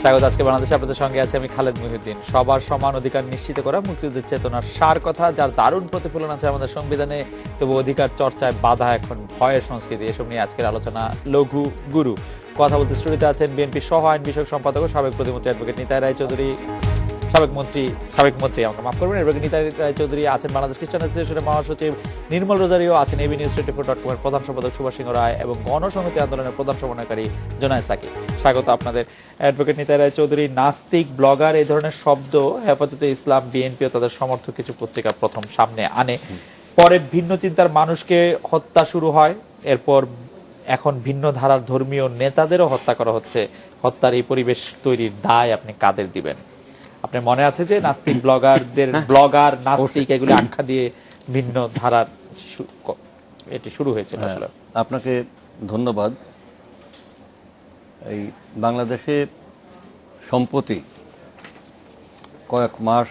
স্বাগত। আজকে বাংলাদেশে আপনাদের সঙ্গে আছে আমি খালেদ মুহিউদ্দিন। সবার সমান অধিকার নিশ্চিত করা মুক্তিযুদ্ধের চেতনার সার কথা, যার দারুণ প্রতিফলন আছে আমাদের সংবিধানে। তবু অধিকার চর্চায় বাধা এখন ভয়ের সংস্কৃতি। এসব নিয়ে আজকের আলোচনা লঘু গুরু। কথা বলতে স্টুডিওতে আছেন বিএনপি সহ আইন বিষয়ক সম্পাদক ও সাবেক প্রতিমন্ত্রী অ্যাডভোকেট নিতাই রায়চৌধুরী, সাবেক মন্ত্রী আমাকে মাফ করবেন, অ্যাডভোকেট নিতাই রায়চৌধুরী, আছেন বাংলাদেশ খ্রিস্টান অ্যাসোসিয়েশনের মহাসচিব নির্মল রোজারিও, আছেন এবি নিউজ 24.com এর প্রধান সম্পাদক সুভাষ সিংহ রায় এবং গণসংহতি আন্দোলনের প্রধান সমন্বয়কারী জোনায়েদ সাকিব। স্বাগত আপনাদের। অ্যাডভোকেট নিতাই রায়চৌধুরী, নাস্তিক, ব্লগার, এই ধরনের শব্দ হেফাজতে ইসলাম, বিএনপি ও তাদের সমর্থক কিছু পত্রিকা প্রথম সামনে আনে। পরে ভিন্ন চিন্তার মানুষকে হত্যা শুরু হয়, এরপর এখন ভিন্ন ধারার ধর্মীয় নেতাদেরও হত্যা করা হচ্ছে। হত্যার এই পরিবেশ তৈরির দায় আপনি কাদের দিবেন? আপনার মনে আছে যে নাস্তিক ব্লগারদের ব্লগার নাস্তিক এগুলি আখ্যা দিয়ে ভিন্ন ধারার এটি শুরু হয়েছে আসলে? আপনাকে ধন্যবাদ। এই বাংলাদেশে সম্প্রতি কয়েক মাস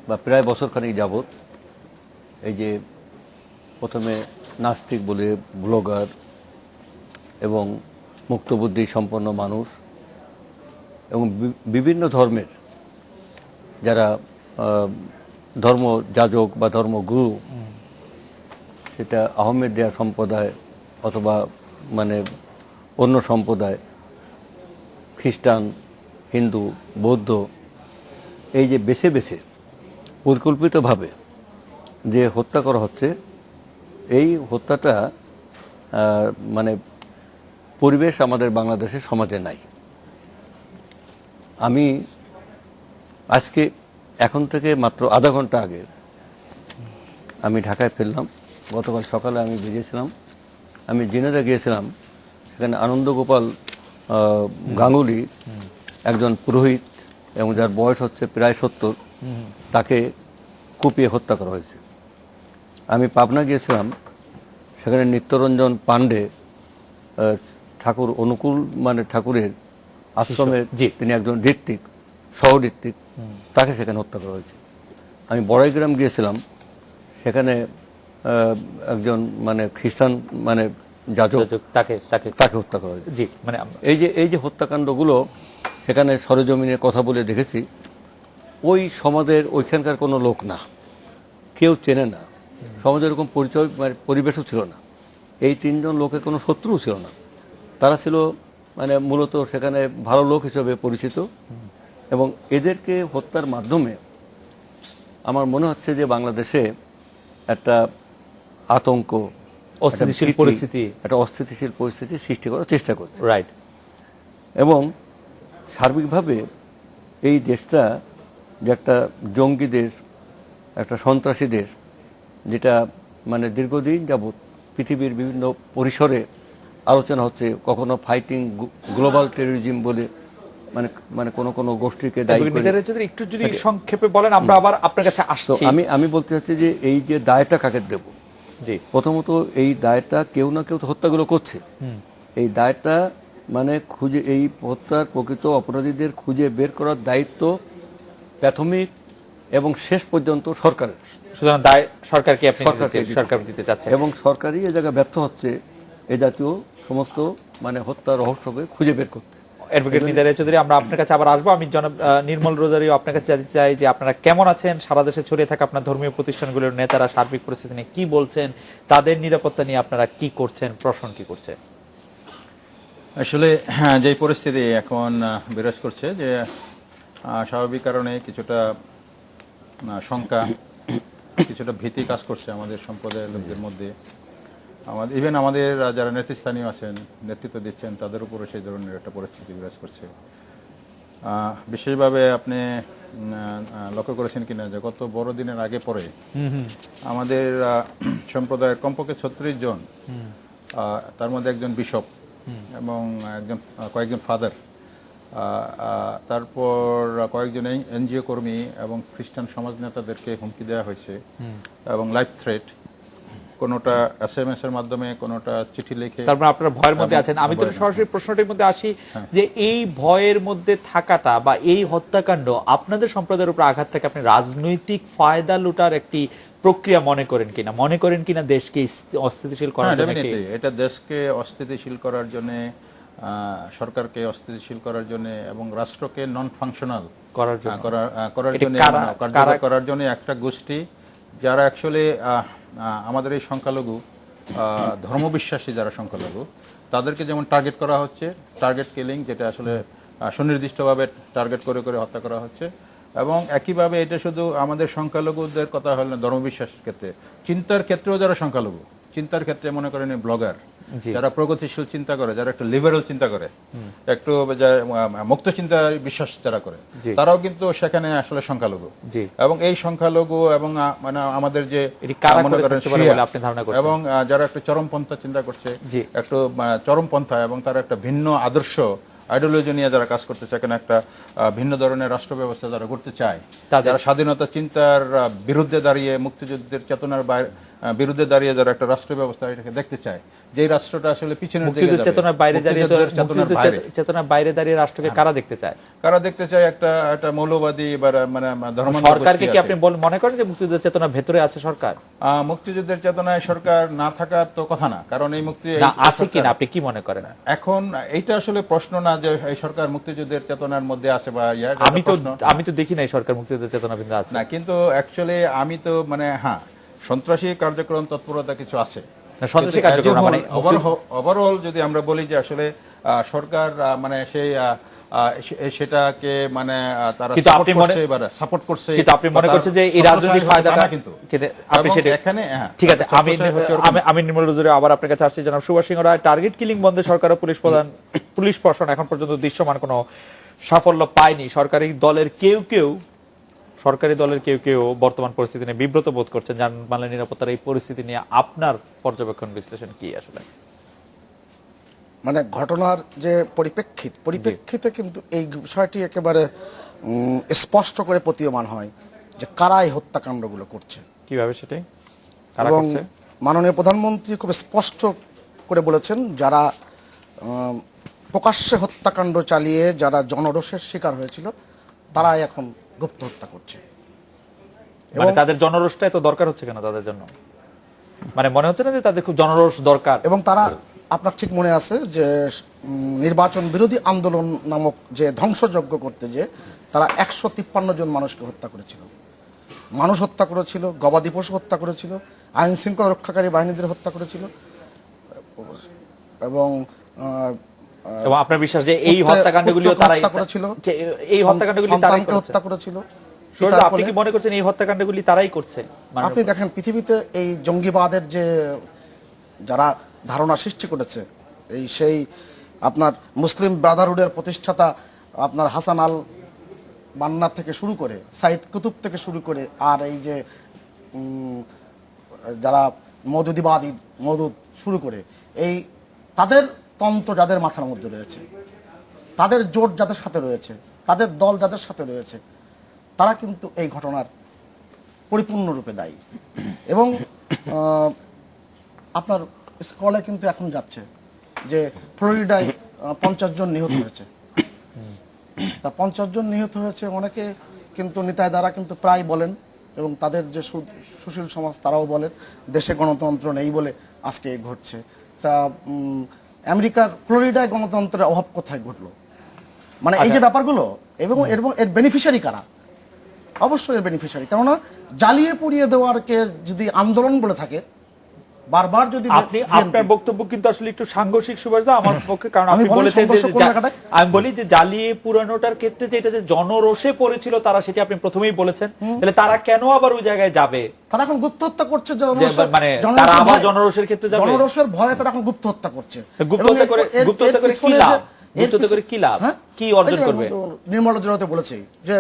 বা প্রায় বছরখানেক যাবৎ এই যে প্রথমে নাস্তিক বলে ব্লগার এবং মুক্তবুদ্ধি সম্পন্ন মানুষ এবং বিভিন্ন ধর্মের যারা ধর্ম যাজক বা ধর্মগুরু, সেটা আহমেদিয়া সম্প্রদায় অথবা মানে অন্য সম্প্রদায়, খ্রিস্টান, হিন্দু, বৌদ্ধ, এই যে বেছে বেছে পরিকল্পিতভাবে যে হত্যা করা হচ্ছে, এই হত্যাটা মানে পরিবেশ আমাদের বাংলাদেশের সমাজে নাই। আমি আজকে এখন থেকে মাত্র আধা ঘন্টা আগে আমি ঢাকায় ফিরলাম। গতকাল সকালে আমি বেরিয়েছিলাম, আমি জিনেদা গিয়েছিলাম। সেখানে আনন্দগোপাল গাঙ্গুলি, একজন পুরোহিত এবং যার বয়স হচ্ছে প্রায় 70, তাকে কুপিয়ে হত্যা করা হয়েছে। আমি পাবনা গিয়েছিলাম, সেখানে নিত্যরঞ্জন পাণ্ডে, ঠাকুর অনুকূল মানে ঠাকুরের আশ্রমের তিনি একজন ঋত্বিক, সহঋত্বিক, তাকে সেখানে হত্যা করা হয়েছে। আমি বড়াইগ্রাম গিয়েছিলাম, সেখানে একজন মানে খ্রিস্টান মানে যাজক, তাকে হত্যা করা হয়েছে। মানে এই যে হত্যাকাণ্ডগুলো সেখানে সরেজমিনে কথা বলে দেখেছি। ওই সমাজের ওইখানকার কোনো লোক না, কেউ চেনে না, সমাজের এরকম পরিচয় মানে পরিবেশও ছিল না। এই তিনজন লোকের কোনো শত্রুও ছিল না, তারা ছিল মানে মূলত সেখানে ভালো লোক হিসেবে পরিচিত। এবং এদেরকে হত্যার মাধ্যমে আমার মনে হচ্ছে যে বাংলাদেশে একটা আতঙ্ক, অস্থিতিশীল পরিস্থিতি, একটা অস্থিতিশীল পরিস্থিতি সৃষ্টি করার চেষ্টা করছে। রাইট। এবং সার্বিকভাবে এই দেশটা যে একটা জঙ্গি দেশ, একটা সন্ত্রাসী দেশ, যেটা মানে দীর্ঘদিন যাবৎ পৃথিবীর বিভিন্ন পরিসরে আলোচনা হচ্ছে, কখনো ফাইটিং গ্লোবাল টেরোরিজম বলে মানে মানে কোনো গোষ্ঠীকে দায়ী করে। একটু যদি সংক্ষেপে বলেন, আমরা আবার আপনার কাছে আসছি। আমি বলতে চাচ্ছি যে এই যে দায়টা কাকে দেব? প্রথমত এই দায়টা কেউ না কেউ তো হত্যাগুলো করছে, এই দায়টা মানে খুঁজে এই হত্যার প্রকৃত অপরাধীদের খুঁজে বের করার দায়িত্ব প্রাথমিক এবং শেষ পর্যন্ত সরকারের। সুতরাং দায় সরকারকে সরকার দিতে চাচ্ছে, এবং সরকারই এ জায়গায় ব্যর্থ হচ্ছে এ জাতীয় সমস্ত মানে হত্যার রহস্যকে খুঁজে বের করতে। অ্যাডভোকেট নিতাই রায়চৌধুরী, আমরা আপনার কাছে আবার আসবো। আমি জনাব নির্মল রোজারিও আপনার কাছে জানতে চাই যে আপনারা কেমন আছেন? সারা দেশে ছড়িয়ে থাকা আপনার ধর্মীয় প্রতিষ্ঠানগুলোর নেতারা সার্বিক পরিস্থিতি নিয়ে কি বলছেন? তাদের নিরাপত্তা নিয়ে আপনারা কি করছেন, প্রশ্ন কি করছে? আসলে যে পরিস্থিতি এখন বিরাজ করছে, যে স্বাভাবিক কারণে কিছুটা শঙ্কা, কিছুটা ভীতি কাজ করছে আমাদের সম্প্রদায়ের লোকদের মধ্যে। ইভেন আমাদের যারা নেতৃস্থানীয় আছেন, নেতৃত্ব দিচ্ছেন, তাদের উপরে সেই ধরনের একটা পরিস্থিতি বিরাজ করছে। বিশেষভাবে আপনি লক্ষ্য করেছেন কিনা যে গত বড়দিনের আগে পরে আমাদের সম্প্রদায়ের কমপক্ষে 36 জন, তার মধ্যে একজন বিশপ এবং কয়েকজন ফাদার, তারপর কয়েকজন এনজিও কর্মী এবং খ্রিস্টান সমাজ নেতাদেরকে হুমকি দেওয়া হয়েছে এবং লাইফ থ্রেট, কোনোটা SMS এর মাধ্যমে, কোনোটা চিঠি লিখে। তারপর আপনারা ভয়ের মধ্যে আছেন। আমি তো সরাসরি প্রশ্নটির মধ্যে আসি যে এই ভয়ের মধ্যে থাকাটা বা এই হত্যাকাণ্ড আপনাদের সম্প্রদায়ের উপর আঘাত থেকে আপনি রাজনৈতিক ফায়দা লুটার একটি প্রক্রিয়া মনে করেন কিনা দেশকে অস্থিতিশীল করার জন্য? এটা দেশকে অস্থিতিশীল করার জন্য সরকারকে অস্থিতিশীল করার জন্য এবং রাষ্ট্রকে নন ফাংশনাল করার জন্য করার এটি জন্য কারা- কার্যকর করার জন্য একটা গোষ্ঠী যারা অ্যাকচুয়ালি আমাদের এই সংখ্যালঘু ধর্মবিশ্বাসী যারা সংখ্যালঘু তাদেরকে যেমন টার্গেট করা হচ্ছে, টার্গেট কিলিং, যেটা আসলে সুনির্দিষ্টভাবে টার্গেট করে করে হত্যা করা হচ্ছে। এবং একইভাবে এটা শুধু আমাদের সংখ্যালঘুদের কথা হল না, ধর্মবিশ্বাসের ক্ষেত্রে, চিন্তার ক্ষেত্রেও যারা সংখ্যালঘু, চিন্তার ক্ষেত্রে মনে করেন ব্লগার, জি। যারা প্রগতিশীল চিন্তা করে, যারা একটু লিবারেল চিন্তা করে, একটু মুক্ত চিন্তা বিশ্বাস যারা করে, জি। তারাও কিন্তু সেখানে আসলে সংখ্যালঘু। জি। এবং এই সংখ্যালঘু এবং মানে আমাদের যে এটি কারা মনে করে করেন থাকতে পারে শিয়া বলে আপনি ধারণা করছেন? এবং যারা একটু চরমপন্থা চিন্তা করছে, জি। একটু চরমপন্থা এবং তারা একটা ভিন্ন আদর্শ আইডিওলজি নিয়ে যারা কাজ করতে চায়, এখানে একটা ভিন্ন ধরনের রাষ্ট্র ব্যবস্থা যারা করতে চায়, তাদের- যারা স্বাধীনতা চিন্তার বিরুদ্ধে দাঁড়িয়ে, মুক্তিযুদ্ধের চেতনার বিরুদ্ধে দাঁড়িয়ে যারা একটা রাষ্ট্র ব্যবস্থা এটাকে দেখতে চায়, যে রাষ্ট্রটা আসলে পিছনের দিকে মুক্তিযুদ্ধের যাবে, চেতনার বাইরে দাঁড়িয়ে তো মুক্তিযুদ্ধের চেতনার বাইরে চেতনার বাইরে দাঁড়িয়ে রাষ্ট্রকে কারা দেখতে চায়? কারা দেখতে চায় একটা একটা মৌলবাদী বা মানে ধর্মান্ধ সরকারকে গোষ্ঠী কি আছে। আপনি মনে করেন যে মুক্তিযুদ্ধের চেতনার ভেতরে আছে সরকার? মুক্তিযুদ্ধের চেতনায় সরকার না থাকার তো কথা না, কারণ এই না আছে কিনা আপনি কি মনে করেন? এখন এইটা আসলে প্রশ্ন না যে এই সরকার মুক্তিযুদ্ধের চেতনার মধ্যে আছে বা এটা প্রশ্ন। আমি তো দেখি নাই সরকার মুক্তিযুদ্ধের চেতনা বিন্দু আছে। না, কিন্তু অ্যাকচুয়ালি আমি তো মানে হ্যাঁ, সন্ত্রাসী কার্যক্রম তৎপরতা কিছু আছে, না, সন্ত্রাসী কার্যক্রম মানে ওভারঅল যদি আমরা বলি যে আসলে সরকার মানে সেই সেটাকে মানে তারা কিন্তু আপনি সাপোর্ট করছে, কিন্তু আপনি মনে করছেন যে এই রাজনৈতিক ফায়দাটা কিন্তু আপনি সেটা এখানে হ্যাঁ ঠিক আছে। আমি নির্মল হুজুরে আবার আপনার কাছে আসছি। জনাব সুভাষ সিংহ রায়, টার্গেট কিলিং বন্ধে সরকার ও পুলিশ প্রশাসন এখন পর্যন্ত দৃশ্যমান কোনো সাফল্য পায়নি। সরকারি দলের কেউ কেউ বর্তমান পরিস্থিতি নিয়ে বিব্রত বোধ করছেন। যানবাহনের নিরাপত্তার এই পরিস্থিতি নিয়ে আপনার পর্যবেক্ষণ বিশ্লেষণ কি আসলে? মানে ঘটনার যে পরিপ্রেক্ষিতে কিন্তু এই বিষয়টি একেবারে স্পষ্ট করে প্রতীয়মান হয় যে কারা এই হত্যাকাণ্ডগুলো করছে। কিভাবে সেটাই কারা এবং করছে? মাননীয় প্রধানমন্ত্রী খুব স্পষ্ট করে বলেছেন, যারা প্রকাশ্যে হত্যাকাণ্ড চালিয়ে যারা জনরোষের শিকার হয়েছিল তারাই এখন গুপ্ত হত্যা করছে। মানে তাদের জনরোষটাই তো দরকার হচ্ছে কেন তাদের জন্য? মানে মনে হচ্ছে না যে তাদের খুব জনরোষ দরকার? এবং তারা, আপনার ঠিক মনে আছে যে নির্বাচন বিরোধী আন্দোলন নামক যে ধ্বংসযজ্ঞ করতে যে তারা 153 জন মানুষকে হত্যা করেছিল, মানুষ হত্যা করেছিল, গবাদি পশু হত্যা করেছিল, আইন শৃঙ্খলা রক্ষাকারী বাহিনীদের হত্যা করেছিল। এবং এবং আপনার বিশ্বাস যে এই হত্যাকাণ্ডগুলিও তারাই করেছিল, এই হত্যাকাণ্ডগুলি তারাই সন্তানকে হত্যা করেছিল। আপনি কি মনে করছেন এই হত্যাকাণ্ডগুলি তারাই করছে? আপনি দেখেন পৃথিবীতে এই জঙ্গিবাদের যে যারা ধারণা সৃষ্টি করেছে, সেই আপনার মুসলিম ব্রাদারহুডের প্রতিষ্ঠাতা আপনার হাসান আল বান্না থেকে শুরু করে, সাইদ কুতুব থেকে শুরু করে, আর এই যে যারা মওদুদ শুরু করে, এই তাদের তন্ত্র যাদের মাথার মধ্যে রয়েছে, তাদের জোট যাদের সাথে রয়েছে, তাদের দল যাদের সাথে রয়েছে, তারা কিন্তু এই ঘটনার পরিপূর্ণরূপে দায়ী। এবং আপনার স্কলে কিন্তু এখন যাচ্ছে যে ফ্লোরিডায় 50 জন নিহত হয়েছে। তা 50 জন নিহত হয়েছে, অনেকে কিন্তু নিতাই দ্বারা কিন্তু প্রায় বলেন, এবং তাদের যে সুশীল সমাজ তারাও বলেন দেশে গণতন্ত্র নেই বলে আজকে ঘটছে। তা আমেরিকার ফ্লোরিডায় গণতন্ত্রের অভাব কোথায় ঘটলো? মানে এই যে ব্যাপারগুলো, এবং এর বেনিফিশিয়ারি কারা? অবশ্যই এর বেনিফিশিয়ারি, কেননা জ্বালিয়ে পুড়িয়ে দেওয়ারকে যদি আন্দোলন বলে থাকে বারবার, যদি আপনি আপনার বক্তব্য কিন্তু আসলে একটু সাংঘর্ষিক সুভাষদা আমার পক্ষে, কারণ আমি আপনি বলেছেন আমি বলি যে জ্বালিয়ে পুরানোটার ক্ষেত্রে যে এটা যে জনরোষে পড়েছিল তারা, সেটা আপনি প্রথমেই বলেছেন, তাহলে তারা কেন আবার ওই জায়গায় যাবে? তারা এখন গুপ্ত হত্যা করছে, মানে তারা আবার জনরোষের ক্ষেত্রে যাবে, জনরোষের ভয়ে তারা এখন গুপ্ত হত্যা করছে। গুপ্ত হত্যা করে কি লাভ? গুপ্ত হত্যা করে কি লাভ? কি অর্জন করবে? নির্মল জোড়াতে বলেছে যে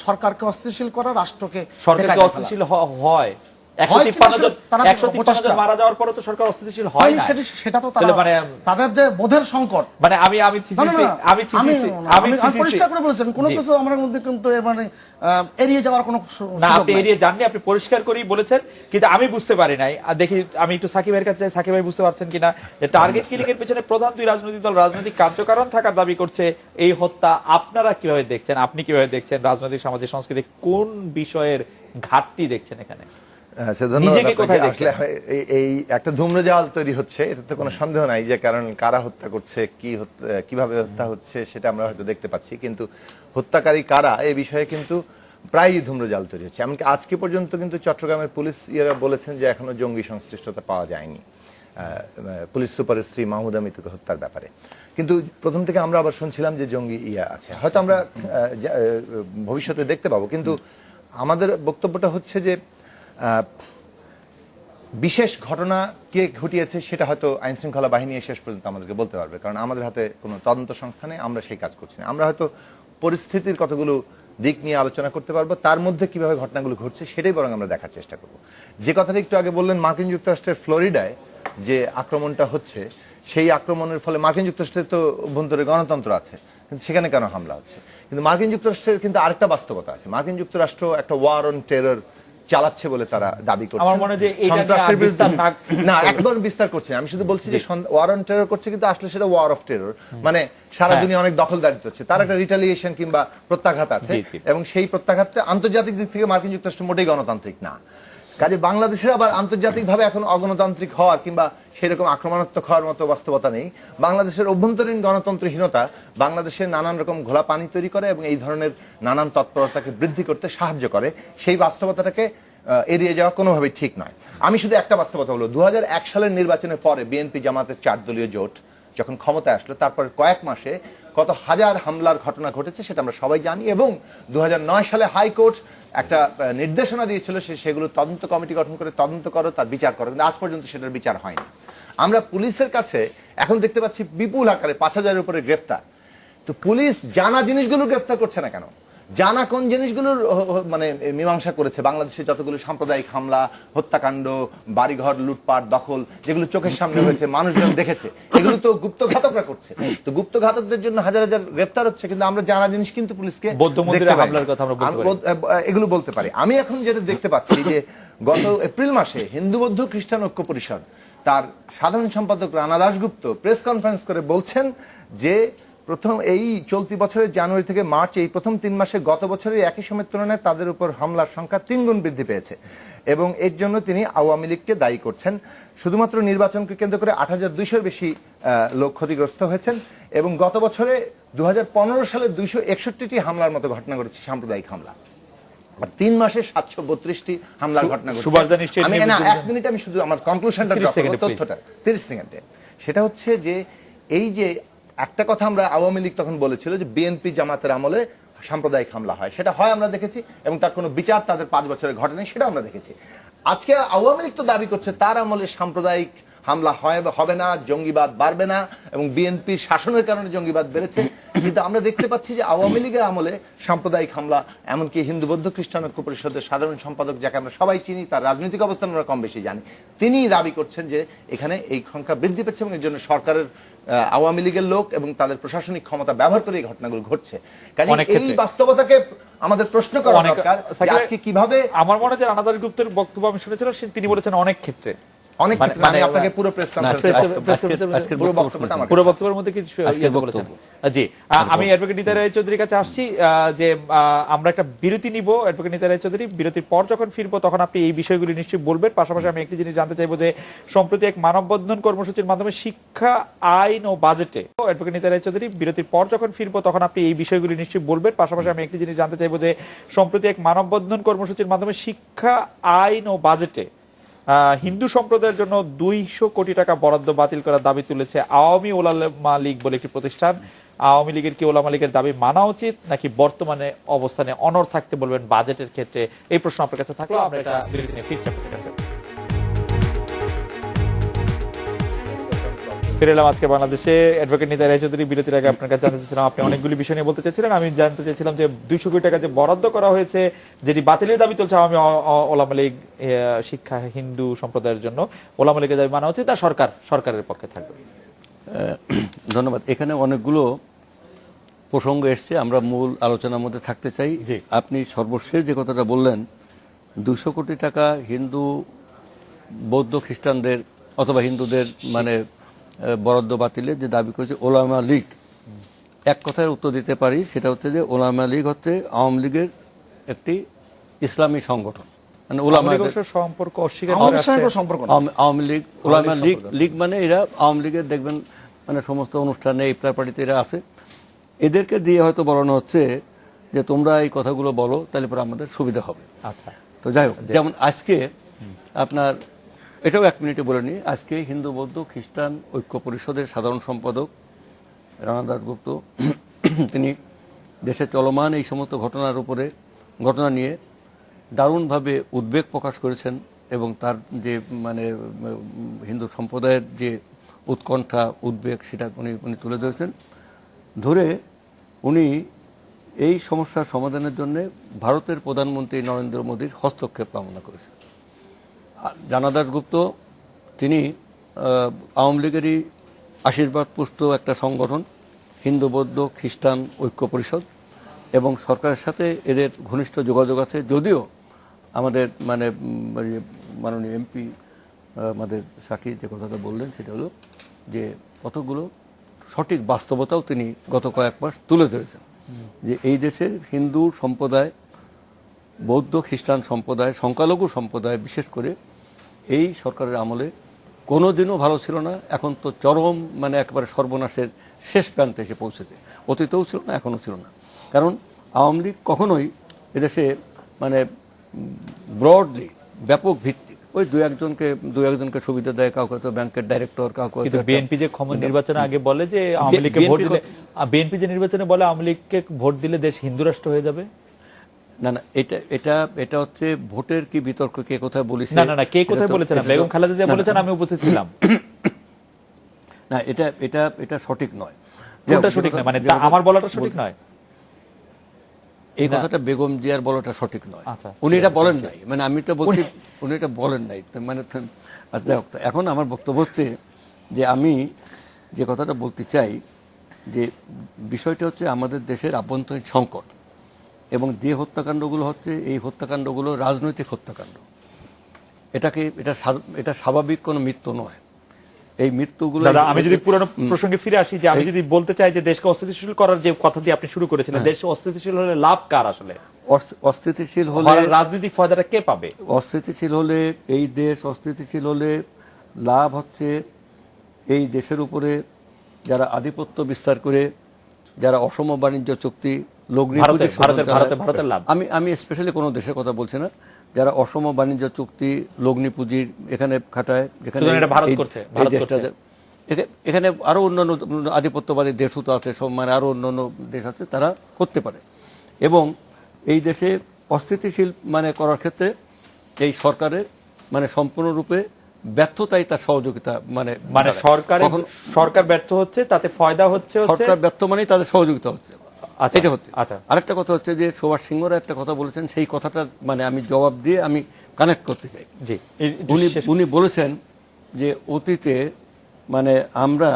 সরকারকে অস্থিতিশীল করা, রাষ্ট্রকে সরকারকে অস্থিতিশীল হয়। 153 জন মারা যাওয়ার পরে তো সরকার অস্থিতিশীল হয় না। সেটা তো তাদের যে বোধের সংকট। মানে আমি পরিষ্কার করে বলেছেন, কোনো কিছু আমার মধ্যে কিন্তু মানে এড়িয়ে যাওয়ার কোনো না, আপনি এড়িয়ে যাননি, আপনি পরিষ্কার করেই বলেছেন। কিন্তু আমি বুঝতে পারি নাই, দেখি আমি একটু সাকিব ভাইয়ের কাছে, সাকিব ভাই বুঝতে পারছেন কিনা যে টার্গেট কিলিং এর পেছনে প্রধান দুই রাজনৈতিক দল রাজনৈতিক কার্যকারণ থাকার দাবি করছে। এই হত্যা আপনারা কিভাবে দেখছেন? আপনি কিভাবে দেখছেন? রাজনৈতিক সামাজিক সংস্কৃতি কোন বিষয়ের ঘাটতি দেখছেন এখানে? আচ্ছা, ধন্যবাদ নিজেকে আপনাকে। কোথায় আসলে এই একটা ধূম্রজাল তৈরি হচ্ছে, এটাতে কোনো সন্দেহ নাই যে কারণ কারা হত্যা করছে, কিভাবে হত্যা হচ্ছে সেটা আমরা হয়তো দেখতে পাচ্ছি, কিন্তু হত্যাকারী কারা এই বিষয়ে কিন্তু প্রায়ই ধূম্রজাল তৈরি হচ্ছে। এমনকি আজকে পর্যন্ত কিন্তু চট্টগ্রামের পুলিশ ইয়েরা বলেছেন যে এখনো জঙ্গি সংশ্লিষ্টতা পাওয়া যায়নি পুলিশ সুপারের স্ত্রী মাহমুদা মিতুকে হত্যার ব্যাপারে। কিন্তু প্রথম থেকে আমরা আবার শুনছিলাম যে জঙ্গি আছে, হয়তো আমরা ভবিষ্যতে দেখতে পাবো। কিন্তু আমাদের বক্তব্যটা হচ্ছে যে বিশেষ ঘটনা কে ঘটিয়েছে সেটা হয়তো আইন শৃঙ্খলা বাহিনী শেষ পর্যন্ত আমাদেরকে বলতে পারবে, কারণ আমাদের হাতে কোনো তদন্ত সংস্থা নেই, আমরা সেই কাজ করছি না। আমরা হয়তো পরিস্থিতির কতগুলো দিক নিয়ে আলোচনা করতে পারবো, তার মধ্যে কিভাবে ঘটনাগুলো ঘটছে সেটাই বরং আমরা দেখার চেষ্টা করব। যে কথাটা একটু আগে বললেন, মার্কিন যুক্তরাষ্ট্রের ফ্লোরিডায় যে আক্রমণটা হচ্ছে, সেই আক্রমণের ফলে মার্কিন যুক্তরাষ্ট্রের তো অভ্যন্তরে গণতন্ত্র আছে, কিন্তু সেখানে কেন হামলা হচ্ছে? কিন্তু মার্কিন যুক্তরাষ্ট্রের কিন্তু আরেকটা বাস্তবতা আছে। মার্কিন যুক্তরাষ্ট্র একটা ওয়ার অন টেরর চালাচ্ছে বলে তারা দাবি করছে। আমার মনে হয় যে এইটা নিয়ে আর সন্ত্রাসের বিরুদ্ধে বিস্তার না, একবার বিস্তার করছে, আমি শুধু বলছি যে ওয়ার অন টেরর করছে, কিন্তু আসলে সেটা ওয়ার অফ টেরর, মানে সারা দুনিয়া অনেক দখলদারিত্ব হচ্ছে, তার একটা রিটালিয়েশন কিংবা প্রত্যাঘাত আছে, এবং সেই প্রত্যাঘাতটা আন্তর্জাতিক দিক থেকে মার্কিন যুক্তরাষ্ট্র মোটেই গণতান্ত্রিক না। কাজে বাংলাদেশের আবার আন্তর্জাতিকভাবে এখন অগণতান্ত্রিক হওয়ার কিংবা সেরকম আক্রমণাত্মক হওয়ার মতো বাস্তবতা নেই। বাংলাদেশের অভ্যন্তরীণ গণতন্ত্রহীনতা বাংলাদেশের নানান রকম ঘোলা পানি তৈরি করে এবং এই ধরনের নানান তৎপরতাকে বৃদ্ধি করতে সাহায্য করে। সেই বাস্তবতাটাকে এড়িয়ে যাওয়া কোনোভাবেই ঠিক নয়। আমি শুধু একটা বাস্তবতা বলবো, 2001 সালের নির্বাচনের পরে বিএনপি জামাতের 4 দলীয় জোট যখন ক্ষমতায় আসলো, তারপর কয়েক মাসে কত হাজার হামলার ঘটনা ঘটেছে সেটা আমরা সবাই জানি, এবং 2009 সালে হাইকোর্ট একটা নির্দেশনা দিয়েছিল সেগুলো তদন্ত কমিটি গঠন করে তদন্ত করো, তার বিচার করো, কিন্তু আজ পর্যন্ত সেটার বিচার হয়নি। আমরা পুলিশের কাছে এখন দেখতে পাচ্ছি বিপুল আকারে 5000-এর উপরে গ্রেফতার। তো পুলিশ জানা জিনিসগুলো গ্রেফতার করছে না কেন? জানা কোন জিনিসগুলোর মানে মীমাংসা করেছে? বাংলাদেশে যতগুলো সাম্প্রদায়িক হামলা, হত্যাকাণ্ড, বাড়িঘর লুটপাট, দখল, যেগুলো চোখের সামনে হয়েছে, মানুষজন দেখেছে, এগুলো তো গুপ্ত ঘাতকরা করছে। তো গুপ্ত ঘাতকদের জন্য হাজার হাজার গ্রেফতার হচ্ছে, কিন্তু আমরা জানা জিনিস কিন্তু পুলিশকে বৌদ্ধ মন্দিরে হামলার কথা আমরা বলতে পারি, এগুলো বলতে পারি। আমি এখন যেটা দেখতে পাচ্ছি যে গত এপ্রিল মাসে হিন্দু বৌদ্ধ খ্রিস্টান ঐক্য পরিষদ তার সাধারণ সম্পাদক রানা দাশগুপ্ত প্রেস কনফারেন্স করে বলছেন যে প্রথম এই চলতি বছরের জানুয়ারি থেকে মার্চ, এই প্রথম 3 মাসে গত বছরের একই সময়ের তুলনায় তাদের উপর হামলার সংখ্যা 3 গুণ বৃদ্ধি পেয়েছে, এবং এর জন্য তিনি আওয়ামী লীগকে দায়ী করছেন। শুধুমাত্র নির্বাচনকে কেন্দ্র করে 8200-এর বেশি লোক ক্ষতিগ্রস্ত হয়েছেন, এবং গত বছরে 2015 সালে 261টি হামলার মতো ঘটনা ঘটেছে, সাম্প্রদায়িক হামলা। 3 মাসে 732টি হামলার ঘটনা ঘটেছে। আমি না, 1 মিনিট, আমি শুধু আমার কনক্লুশনটা তথ্যটা 30 সেকেন্ডে। সেটা হচ্ছে যে এই যে একটা কথা আমরা আওয়ামী লীগ তখন বলেছিল যে বিএনপি জামাতের আমলে সাম্প্রদায়িক হামলা হয়, সেটা হয় আমরা দেখেছি, এবং তার কোনো বিচার তাদের 5 বছরের ঘটনা সেটা আমরা দেখেছি। আজকে আওয়ামী লীগ তো দাবি করছে তার আমলে সাম্প্রদায়িক হামলা হবে না, জঙ্গিবাদ বাড়বে না, এবং বিএনপির শাসনের কারণে জঙ্গিবাদ বেড়েছে। কিন্তু আমরা দেখতে পাচ্ছি যে আওয়ামী লীগের আমলে সাম্প্রদায়িক হামলা, এমনকি হিন্দু বৌদ্ধ খ্রিস্টান ঐক্য পরিষদের সাধারণ সম্পাদক, যাকে আমরা সবাই চিনি, তার রাজনৈতিক অবস্থান আমরা কম বেশি জানি, তিনি দাবি করছেন যে এখানে এই সংখ্যা বৃদ্ধি পেয়েছে, এবং এর জন্য সরকারের আওয়ামী লীগের লোক এবং তাদের প্রশাসনিক ক্ষমতা ব্যবহার করে এই ঘটনাগুলো ঘটছে। কাজে এই বাস্তবতাকে আমাদের প্রশ্ন করা দরকার যে আজকে কিভাবে। আমার মনে হয় যে রানা দাশগুপ্তের বক্তব্য আমি শুনেছিলাম, তিনি বলেছেন অনেক ক্ষেত্রে, আমি আপনাকে পুরো প্রেস পুরো বক্তব্যের মধ্যে কিছু বলেছেন। জি, আমি অ্যাডভোকেট নিতাই রায় চৌধুরীর কাছে আসছি যে আমরা একটা বিরতি নিব। অ্যাডভোকেট নিতাই রায় চৌধুরী, বিরতির পর যখন ফিরবো তখন আপনি এই বিষয়গুলি নিশ্চয়ই বলবেন। পাশাপাশি আমি একটি জিনিস জানতে চাইবো যে সম্প্রতি এক মানববন্ধন কর্মসূচির মাধ্যমে শিক্ষা, আইন ও বাজেটে, অ্যাডভোকেট নিতাই রায় চৌধুরী, বিরতির পর যখন ফিরবো তখন আপনি এই বিষয়গুলি নিশ্চয়ই বলবেন। পাশাপাশি আমি একটি জিনিস জানতে চাইবো যে সম্প্রতি এক মানববন্ধন কর্মসূচির মাধ্যমে শিক্ষা, আইন ও বাজেটে হিন্দু সম্প্রদায়ের জন্য 200 কোটি টাকা বরাদ্দ বাতিল করার দাবি তুলেছে আওয়ামী ওলামা লীগ বলে একটি প্রতিষ্ঠান। আওয়ামী লীগের কি ওলামা লীগের দাবি মানা উচিত, নাকি বর্তমানে অবস্থানে অনড় থাকতে বলবেন বাজেটের ক্ষেত্রে? এই প্রশ্ন আপনার কাছে থাকলো। আমরা এটা বিরতি নিয়ে ফিরছি আপনার কাছে। ফিরে এলাম আজকে বাংলাদেশে। অ্যাডভোকেট নিতাই রায় চৌধুরী, বিরতির আগে আপনার কাছে জানতে চাইছিলাম, আপনি অনেকগুলি বিষয় নিয়ে বলতে চাইছিলেন। আমি জানতে চাইছিলাম যে 200 কোটি টাকা যে বরাদ্দ করা হয়েছে, যেটি বাতিলের দাবি চলছে আওয়ামী ওলামা লীগ, শিক্ষা হিন্দু সম্প্রদায়ের জন্য, ওলামা লীগের দাবি মানা উচিত, আর সরকারের পক্ষে থাকবে? ধন্যবাদ। এখানে অনেকগুলো প্রসঙ্গ এসছে, আমরা মূল আলোচনার মধ্যে থাকতে চাই। আপনি সর্বশেষ যে কথাটা বললেন, 200 কোটি টাকা হিন্দু, বৌদ্ধ, খ্রিস্টানদের অথবা হিন্দুদের মানে বরাদ্দ বাতিলের যে দাবি করেছে ওলামা লীগ, এক কথায় উত্তর দিতে পারি, সেটা হচ্ছে যে ওলামা লীগ হচ্ছে আওয়ামী লীগের একটি ইসলামী সংগঠন। মানে আওয়ামী উলামাদের লীগের সাথে সম্পর্ক অস্বীকার করে আমাদের আসছে। সঙ্গে কোনো সম্পর্ক নেই। আওয়ামী লীগ উলামা লীগ মানে এরা আওয়ামী লীগের দেখবেন মানে সমস্ত অনুষ্ঠানে ইফতার পার্টিতে এরা আছে, এদেরকে দিয়ে হয়তো বলানো হচ্ছে যে তোমরা এই কথাগুলো বলো, তাহলে পরে আমাদের সুবিধা হবে। আচ্ছা, তো যাই হোক, যেমন আজকে আপনার এটাও 1 মিনিটে বলে নিই, আজকে হিন্দু বৌদ্ধ খ্রিস্টান ঐক্য পরিষদের সাধারণ সম্পাদক রানা দাশগুপ্ত তিনি দেশে চলমান এই সমস্ত ঘটনা নিয়ে দারুণভাবে উদ্বেগ প্রকাশ করেছেন এবং তার যে মানে হিন্দু সম্প্রদায়ের যে উৎকণ্ঠা উদ্বেগ সেটা উনি তুলে ধরেছেন। ধরে উনি এই সমস্যার সমাধানের জন্য ভারতের প্রধানমন্ত্রী নরেন্দ্র মোদীর হস্তক্ষেপ কামনা করেছেন। রানা দাশগুপ্ত তিনি আওয়ামী লীগেরই আশীর্বাদ পুষ্ট একটা সংগঠন হিন্দু বৌদ্ধ খ্রিস্টান ঐক্য পরিষদ, এবং সরকারের সাথে এদের ঘনিষ্ঠ যোগাযোগ আছে। যদিও আমাদের মানে মাননীয় এমপি আমাদের সাকি যে কথাটা বললেন সেটা হলো যে কতগুলো সঠিক বাস্তবতাও তিনি গত কয়েক মাস তুলে ধরেছেন, যে এই দেশের হিন্দু সম্প্রদায় বৌদ্ধ খ্রিস্টান সম্প্রদায় সংখ্যালঘু সম্প্রদায় বিশেষ করে এই সরকারের আমলে কোনো দিনও ভালো ছিল না, এখন তো চরম মানে একেবারে সর্বনাশের শেষ প্রান্তে এসে পৌঁছেছে। অতীতেও ছিল না, এখনও ছিল না। কারণ আওয়ামী লীগ কখনোই এদেশে মানে ব্রডলি ব্যাপক ভিত্তিক ওই দু একজনকে সুবিধা দেয়, কাউকে তো ব্যাংকের ডাইরেক্টর, কাউকে কিন্তু বিএনপি যে নির্বাচনে আগে বলে যে আওয়ামী লীগকে ভোট দিলে, বিএনপি যে নির্বাচনে বলে আওয়ামী লীগকে ভোট দিলে দেশ হিন্দু রাষ্ট্র হয়ে যাবে। না না, এটা হচ্ছে ভোটের কি বিতর্ক, কে কোথায় বলেছে? না, কে কোথায় বলেছেন? বেগম খালেদা জিয়া বলেছেন, আমি উপস্থিত ছিলাম। না, এটা সঠিক নয়। কোনটা সঠিক নয়? মানে আমার বলাটা সঠিক নয়? এই কথাটা বেগম জিয়ার বলাটা সঠিক নয়। আচ্ছা, উনি এটা বলেন নাই, মানে আমি তো বলছি উনি এটা বলেন নাই। মানে আচ্ছা, এখন আমার বক্তব্য হচ্ছে যে আমি যে কথাটা বলতে চাই যে বিষয়টা হচ্ছে আমাদের দেশের আভ্যন্তরীণ সংকট, এবং যে হত্যাকাণ্ডগুলো হচ্ছে এই হত্যাকাণ্ডগুলো রাজনৈতিক হত্যাকাণ্ড। এটা স্বাভাবিক কোনো মৃত্যু নয়। এই মৃত্যুগুলো দাদা, আমি যদি পুরনো প্রসঙ্গে ফিরে আসি, যে আমি যদি বলতে চাই যে দেশকে অস্থিতিশীল করার যে কথা দিয়ে আপনি শুরু করেছিলেন, দেশ অস্থিতিশীল হলে লাভ কার আসলে? অস্থিতিশীল হলে রাজনৈতিক ফায়দাটা কে পাবে? অস্থিতিশীল হলে এই দেশ অস্থিতিশীল হলে লাভ হচ্ছে এই দেশের উপরে যারা আধিপত্য বিস্তার করে, যারা অসম বাণিজ্য চুক্তি ভারতের লাভ। আমি স্পেশালি কোনো দেশের কথা বলছি না, যারা অসম বাণিজ্য চুক্তি লগ্নি পুঁজির এখানে খাটায়, যেখানে এই দেশটা এখানে আরো অন্যান্য আধিপত্যবাদী দেশও তো আছে, মানে আরো অন্যান্য দেশ আছে, তারা করতে পারে। এবং এই দেশে অস্থিতিশীল মানে করার ক্ষেত্রে এই সরকারের মানে সম্পূর্ণরূপে ব্যর্থতাই তার সহযোগিতা, মানে সরকার ব্যর্থ হচ্ছে, তাতে ফায়দা হচ্ছে, সরকার ব্যর্থ মানেই তাদের সহযোগিতা হচ্ছে। এটা হচ্ছে। আচ্ছা, আরেকটা কথা হচ্ছে যে সুভাষ সিংহরা একটা কথা বলেছেন, সেই কথাটা মানে আমি জবাব দিয়ে আমি কানেক্ট করতে চাই। উনি বলেছেন যে অতীতে মানে আমরা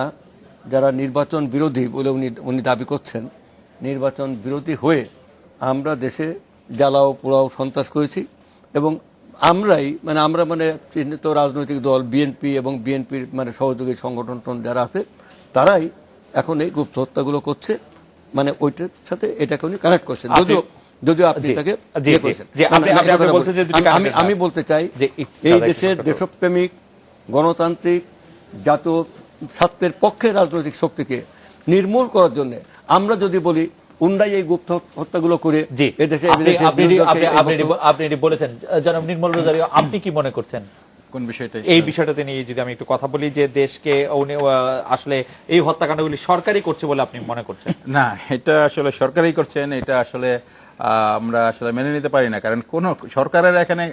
যারা নির্বাচন বিরোধী বলে উনি দাবি করছেন, নির্বাচন বিরোধী হয়ে আমরা দেশে জ্বালাও পোড়াও সন্ত্রাস করেছি, এবং আমরা মানে চিহ্নিত রাজনৈতিক দল বিএনপি এবং বিএনপির মানে সহযোগী সংগঠন যারা আছে তারাই এখন এই গুপ্ত হত্যাগুলো করছে, মানে ওইটার সাথে এটাকে উনি কানেক্ট করছেন। যদিও আপনি তাকে আমি বলতে চাই এই দেশের দেশপ্রেমিক গণতান্ত্রিক জাতীয় স্বার্থের পক্ষে রাজনৈতিক শক্তিকে নির্মূল করার জন্য আমরা যদি বলি উন্ডাই এই গুপ্ত হত্যাগুলো করে এদেশে আপনি বলেছেন, জনাব নির্মল রোজারি, আপনি কি মনে করছেন কোন বিষয়টা? এই বিষয়টাতে নিয়ে যদি আমি একটু কথা বলি, যে দেশকে আসলে এই হত্যাকাণ্ডগুলি সরকারই করছে বলে আপনি মনে করছেন? না, এটা আসলে সরকারই করছেন, এটা আসলে আমরা আসলে মেনে নিতে পারি না। কারণ কোন সরকারের এখানে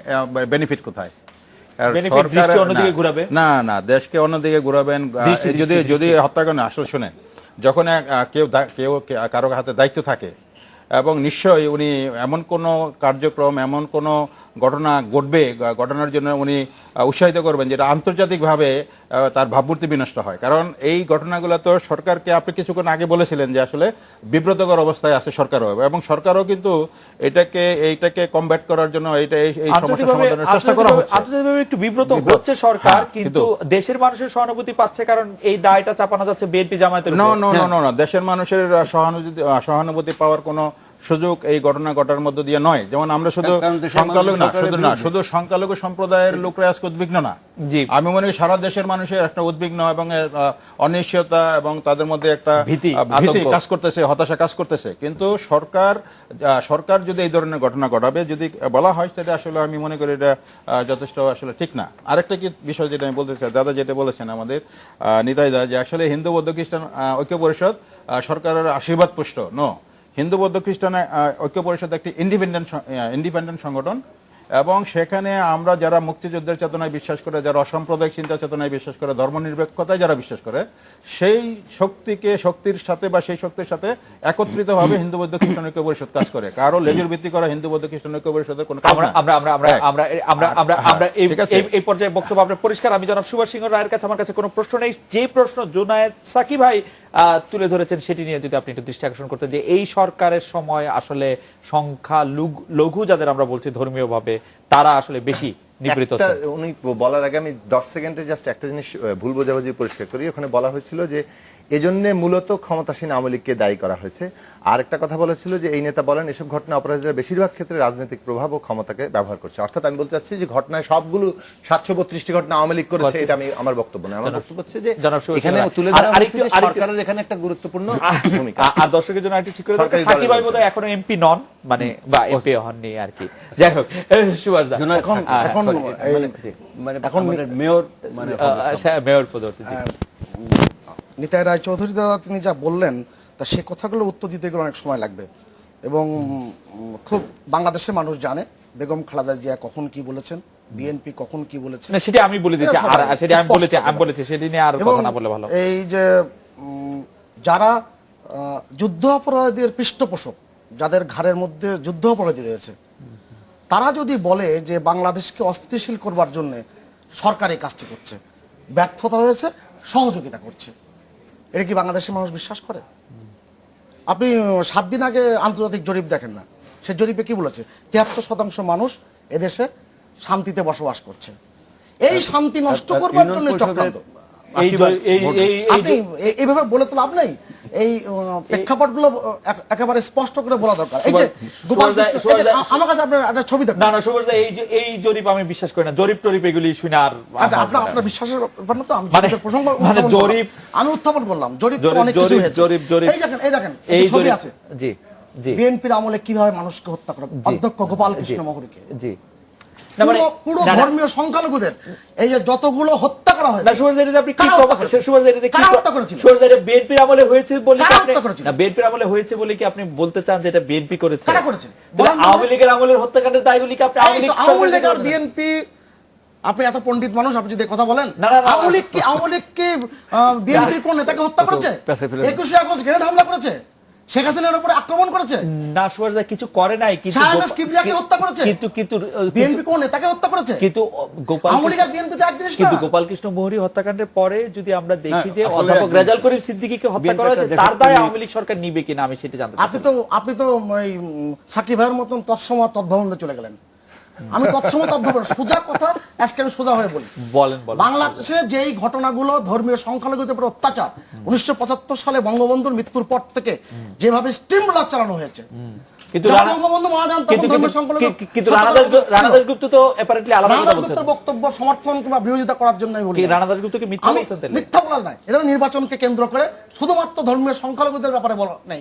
বেনিফিট কোথায়? না, দেশকে অন্যদিকে ঘুরাবেন যদি হত্যাকাণ্ড। আসলে শোনেন, যখন কেউ কারো হাতে দায়িত্ব থাকে, এবং নিশ্চয়ই উনি এমন কোনো কার্যক্রম এমন কোনো ঘটনা ঘটবে, ঘটনার জন্য উনি উৎসাহিত করবেন যেটা আন্তর্জাতিকভাবে তার ভাবমূর্তি বিনষ্ট হয়। কারণ এই ঘটনাগুলো তো সরকারকে, আপনি কিছুক্ষণ আগে বলেছিলেন যে আসলে বিব্রতকর অবস্থায় আছে সরকারও, এবং সরকারও কিন্তু এইটাকে কমব্যাট করার জন্য এই সমস্যা সমাধানের চেষ্টা করা হচ্ছে। আন্তর্জাতিকভাবে একটু বিব্রত হচ্ছে সরকার, কিন্তু দেশের মানুষের সহানুভূতি পাচ্ছে, কারণ এই দায়টা চাপানো যাচ্ছে বিএনপি জামায়াতের উপর। না, দেশের মানুষের সহানুভূতি পাওয়ার কোনো সুযোগ এই ঘটনা ঘটার মধ্য দিয়ে নয়। যেমন আমরা শুধু কারণ দেশের সংখ্যালঘু মানুষ না, সরকারের শুধু না, বিরুদ্ধে। শুধু সংখ্যালঘু সম্প্রদায়ের লোকরা আজকে উদ্বিগ্ন না। জি। আমি মনে করি সারা দেশের মানুষের একটা উদ্বিগ্ন এবং অনিশ্চয়তা এবং তাদের মধ্যে একটা ভীতি, ভীতি আতঙ্ক। কাজ করতেছে, হতাশা কাজ করতেছে। কিন্তু সরকার যদি এই ধরনের ঘটনা ঘটাবে যদি বলা হয়, সেটা আসলে আমি মনে করি এটা যথেষ্ট আসলে ঠিক না। আরেকটা কি বিষয় যেটা আমি বলতে চাই, দাদা যেটা বলেছেন আমাদের নিতাই দা, যে আসলে হিন্দু বৌদ্ধ খ্রিস্টান ঐক্য পরিষদ সরকারের আশীর্বাদ পুষ্ট নো। হিন্দু বৌদ্ধ খ্রিস্টান ঐক্য পরিষদ একটি ইন্ডিপেন্ডেন্ট সংগঠন, এবং সেখানে আমরা যারা মুক্তিযুদ্ধের চেতনায় বিশ্বাস করে, যারা অসাম্প্রদায়িক চিন্তা চেতনায় বিশ্বাস করে, ধর্মনিরপেক্ষতায় যারা বিশ্বাস করে, সেই শক্তির সাথে বা সেই শক্তির সাথে একত্রিতভাবে হিন্দু বৌদ্ধ খ্রিস্টান ঐক্য পরিষদ কাজ করে। কারো লেজুর ভিত্তি করা হিন্দু বৌদ্ধ খ্রিস্টান ঐক্য পরিষদের কোনো কাজ না। আমরা ঠিক আছে। এই পর্যায়ে বক্তব্য আপনার পরিষ্কার। আমি জনাব সুভাষ সিংহ রায়ের কাছে, আমার কাছে কোনো প্রশ্ন নেই। যে প্রশ্ন জুনায়েদ সাকি ভাই তুলে ধরেছেন সেটি নিয়ে যদি আপনি একটু দৃষ্টি আকর্ষণ করতেন, যে এই সরকারের সময় আসলে সংখ্যা লঘু যাদের আমরা বলছি ধর্মীয়ভাবে, তারা আসলে বেশি নিপীড়িত একটা হচ্ছে। উনি বলার আগে আমি 10 সেকেন্ডে জাস্ট একটা জিনিস ভুল বোঝাবুঝি পরিষ্কার করি। ওখানে বলা হয়েছিল যে এজন্য মূলত ক্ষমতাসীন আওয়ামী লীগকে দায়ী করা হয়েছে। আর একটা কথা বলেছিল যে এই নেতা বলেন এসব ঘটনা অপরাধীরা বেশিরভাগ ক্ষেত্রে রাজনৈতিক প্রভাব ও ক্ষমতাকে ব্যবহার করছে। অর্থাৎ আমি বলতে চাচ্ছি যে ঘটনায় সবগুলো 732টি ঘটনা আওয়ামী লীগ করেছে, এটা আমি আমার বক্তব্য না। আমার বক্তব্য হচ্ছে যে জনাব সুভাষ এখানে সিংহ তুলে রায়। ধরা আর হয়েছে যে আরেকটু- সরকারের এখানে একটা গুরুত্বপূর্ণ ভূমিকা। আর দর্শকের জন্য একটু ঠিক করে সরকারি সাকি ভাই দলের বোধহয় এখনো এমপি নন, মানে বা এমপি হননি আর কি। যাই হোক, সুভাষ দা এখন এখন মেয়র মানে মেয়র পদটি, জি। নিতাই রায়চৌধুরী দাদা তিনি যা বললেন, তা সে কথাগুলো উত্তর দিতে গেলে অনেক সময় লাগবে। এবং খুব বাংলাদেশের মানুষ জানে বেগম খালেদা জিয়া কখন কি বলেছেন, বিএনপি কখন কি বলেছেন। না, সেটা আমি বলে দিচ্ছি, এটা সবাই আর সেটা আমি স্পষ্ট বলেছি, সেটি নিয়ে আর এবং কথা না বলে ভালো। এই যে যারা যুদ্ধ অপরাধীর পৃষ্ঠপোষক, যাদের ঘাড়ের মধ্যে যুদ্ধ অপরাধী রয়েছে, তারা যদি বলে যে বাংলাদেশকে অস্থিতিশীল করবার জন্য সরকার এই কাজটি করছে, ব্যর্থতা রয়েছে, সহযোগিতা করছে, এটা কি বাংলাদেশের মানুষ বিশ্বাস করে? আপনি 7 দিন আগে আন্তর্জাতিক জরিপ দেখেন না, সে জরিপে কি বলেছে? 73% মানুষ এদেশে শান্তিতে বসবাস করছে। এই শান্তি নষ্ট করবার জন্য চক্রান্ত। আপনি এইভাবে বলে তো লাভ নেই। এই প্রেক্ষাপটগুলো একেবারে স্পষ্ট করে বলা দরকার। এই যে গোপাল কৃষ্ণ, এই যে আমার কাছে আপনার একটা ছবি দেখুন। না, সুভাষ দা, এই জরিপ আমি বিশ্বাস করি না। জরিপ এগুলি শুনে আর আচ্ছা, আপনার বিশ্বাসের ব্যাপার না তো। আমি মানে- জরিপের প্রসঙ্গ মানে উত্থাপন জরিপ- করলাম। আমি উত্থাপন করলাম, জরিপ তো অনেক কিছু হয়েছে। এই দেখেন এই ছবি জরিপ, আছে। জি জি বিএনপির আমলে কিভাবে মানুষকে হত্যা করা, অধ্যক্ষ গোপাল কৃষ্ণ মহরীকে, জি। না, মানে পুরো ধর্মীয় সংখ্যালঘুদের এই যে যতগুলো হত্যা করা হয়েছে, না, সুভাষ দা, আপনি কি কারা হত্যা করেছে? সুভাষ দা, কি কারা হত্যা করেছিল? সুভাষ দা, বিএনপির আমলে হয়েছে বলে কি কারা আপনি, হত্যা করেছিল? না, বিএনপির আমলে হয়েছে বলে কি আপনি বলতে চান যে এটা বিএনপি করেছে? কারা করেছে? তাহলে আওয়ামী লীগের আমলের হত্যাকাণ্ডের দায়গুলি কি আপনি আওয়ামী লীগ আওয়ামী লীগ আর সরকারকে বিএনপি, আপনি এত পণ্ডিত মানুষ, আপনি যদি কথা বলেন, না, না, না, আওয়ামী লীগ কি বিএনপির কোন নেতাকে হত্যা করেছে? পেছে ফেলে 21 আগস্ট গ্রেনেড হামলা করেছে, শেখ হাসিনার উপরে আক্রমণ করেছে, না, সুভাষ দা, কিছু করে নাই, কিন্তু শাহনাজ কিবরিয়াকে হত্যা করেছে, কিন্তু বিএনপি কোন নেতাকে হত্যা করেছে? কিন্তু গোপাল আওয়ামী লীগ আর বিএনপি তো এক জিনিস না। কিন্তু গোপাল কৃষ্ণ মোহরী হত্যাকাণ্ডের পরে যদি আমরা দেখি যে আসলে অধ্যাপক রেজাল করিম সিদ্দিকীকে হত্যা করা হয়েছে, তার দায় আওয়ামী লীগ সরকার নিবে কিনা আমি সেটা জানতে চাই। আপনি তো ওই সাকিব ভাইয়ের মতন তৎসময় তদ্ভবনে চলে গেলেন। আমি তৎসময় তদ্ভবন, সোজা কথা আজকে আমি সোজা হয়ে বলি। বলেন। বাংলাদেশে যেই ঘটনাগুলো ধর্মীয় সংখ্যালঘুদের উপর অত্যাচার 1975 সালে বঙ্গবন্ধুর মৃত্যুর পর থেকে যেভাবে স্টিম রোলার চালানো হয়েছে, কিন্তু বঙ্গবন্ধু মহাজান তখন ধর্মীয় সংখ্যালঘু কিন্তু রানা দাশগুপ্ত তো অ্যাপারেন্টলি আলাদা কথা বলছেন। রানা বক্তব্য সমর্থন কিংবা বিরোধিতা করার জন্য আমি বলি কি না। রানা দাশগুপ্তকে মিথ্যা আমি বলছেন তাহলে? মিথ্যা বলা নাই, এটা নির্বাচনকে কেন্দ্র করে শুধুমাত্র ধর্মীয় সংখ্যালঘুদের ব্যাপারে বলা নাই।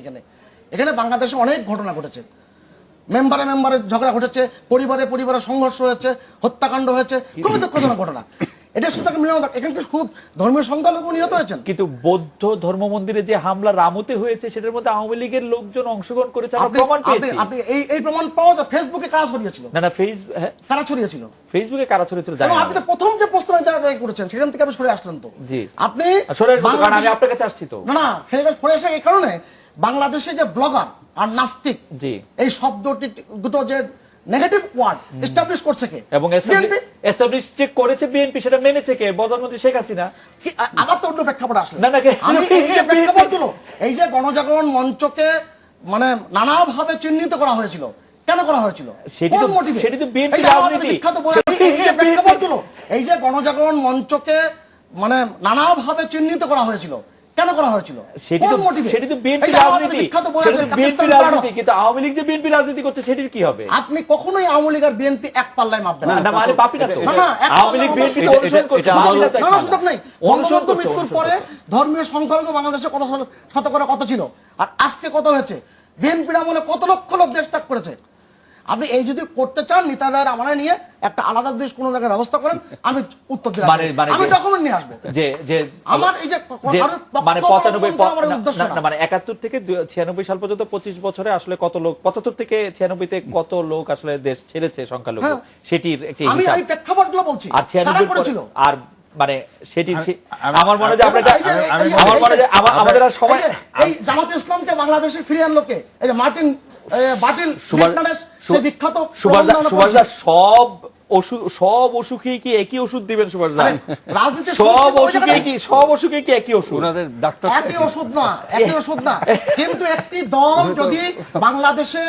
এখানে বাংলাদেশে অনেক ঘটনা ঘটেছে, মেম্বারে ঝগড়া ঘটেছে, পরিবারে সংঘর্ষ হয়েছে, হত্যাকাণ্ড হয়েছে, খুবই দুঃখজনক ঘটনা। এটার সাথে মিলানো দরকার। এখানে খুব ধর্মীয় সংখ্যালঘু নিহত হয়েছেন। কিন্তু বৌদ্ধ ধর্ম মন্দিরে যে হামলা রামুতে হয়েছে, সেটার মধ্যে আওয়ামী লীগের লোকজন অংশগ্রহণ করেছে, আমরা প্রমাণ পেয়েছি। আপনি এই প্রমাণ পাওয়া যায়। ফেসবুকে কারা ছড়িয়েছিল? না, কারা ছড়িয়েছিল? ফেসবুকে কারা ছড়িয়েছিল জানি এবং না। আপনি তো প্রথম যে প্রশ্ন জায়গা করেছেন, সেখান থেকে আপনি সরে আসলেন তো। জি। আপনি কারণ আমি আপনার কাছে আসছি তো। না, সরে আসা এই কারণে বাংলাদেশে যে ব্লগার আর নাস্তিক, জি, এই শব্দটি দুটো যে নেগেটিভ ওয়ার্ড এস্টাবলিশ করছে কে? এবং এস্টাবলিশ যে করেছে বিএনপি, সেটা মেনেছে কে? প্রধানমন্ত্রী শেখ হাসিনা। আবার তো অন্য প্রেক্ষাপটে আসলে না, আমি এই যে প্রেক্ষাপটগুলো, এই যে গণজাগরণ মঞ্চকে মানে নানাভাবে চিহ্নিত করা হয়েছিল, কেন করা হয়েছিল? সেটি তো বিএনপি রাজনীতি। বিখ্যাত এই যে প্রেক্ষাপটগুলো, এই যে গণজাগরণ মঞ্চকে মানে নানাভাবে চিহ্নিত করা হয়েছিল, কেন করা হয়েছিল? সেটি কোন তো মোটিভে? সেটি তো বিএনপি এই যে আমাদের রাজনীতি, বিখ্যাত বই সেটি আছে, তো বিএনপি পাকিস্তান রাজনীতি, paradox। কিন্তু আওয়ামী লীগ যে বিএনপি রাজনীতি করছে সেটির কি হবে? আপনি কখনোই আওয়ামী লীগ আর বিএনপি এক পাল্লায় মাপবেন না, না। না, মানে পাপি না তো। না, না, এক আওয়ামী লীগ পাল্লায় বিএনপি মাপবেন না। অনুসরণ করছে, পাপি না তো এক না, না, পাল্লা। সুযোগ নেই। অনুসরণ বঙ্গবন্ধু করছে, মৃত্যুর অনুসরণ পরে করছে। ধর্মীয় সংখ্যালঘু বাংলাদেশে কত শতকরা কত ছিল, আর আজকে কত হয়েছে? বিএনপির আমলে কত লক্ষ লোক দেশ ত্যাগ করেছে? আপনি এই যদি করতে চান নিতাদার আমারে নিয়ে একটা আলাদা দেশ কোনো জায়গায় ব্যবস্থা করেন, আমি উত্তর দিলাম, মানে আমি যে- ডকুমেন্ট নিয়ে আসবো। যে আমার এই যে যে কারোর পক্ষ মানে অবলম্বন 95 করা আমার উদ্দেশ্য না। মানে 71 থেকে 96 সাল পর্যন্ত 25 বছরে আসলে কত লোক, 75 থেকে 96 তে কত লোক আসলে দেশ ছেড়েছে সংখ্যালঘু, হ্যাঁ। সেটির একটি আমি হিসাব। এই প্রেক্ষাপটগুলো বলছি, আর 96 তারা পরে- করেছিল। আর মানে সেটি আমি- আমার মনে হয় যে আমরা এই যে- এই যে- আমার মনে হয় যে আমাদের আর সময় এই জামাত ইসলামকে বাংলাদেশে ফিরিয়ে আনলো কে? এই যে মার্টিন বাটিল লিটনারেস, সে বিখ্যাত প্রবন্ধনা করেছে। সব অসুখে কি একই ওষুধ দিবেন সুভাষদা? আরে, রাজনীতির সব সমস্যা ওই অসুখে জায়গায় কি সব অসুখে কি একই ওষুধ? ওনাদের ডাক্তার একই ওষুধ না, একই ওষুধ না, কিন্তু একটি দল যদি বাংলাদেশে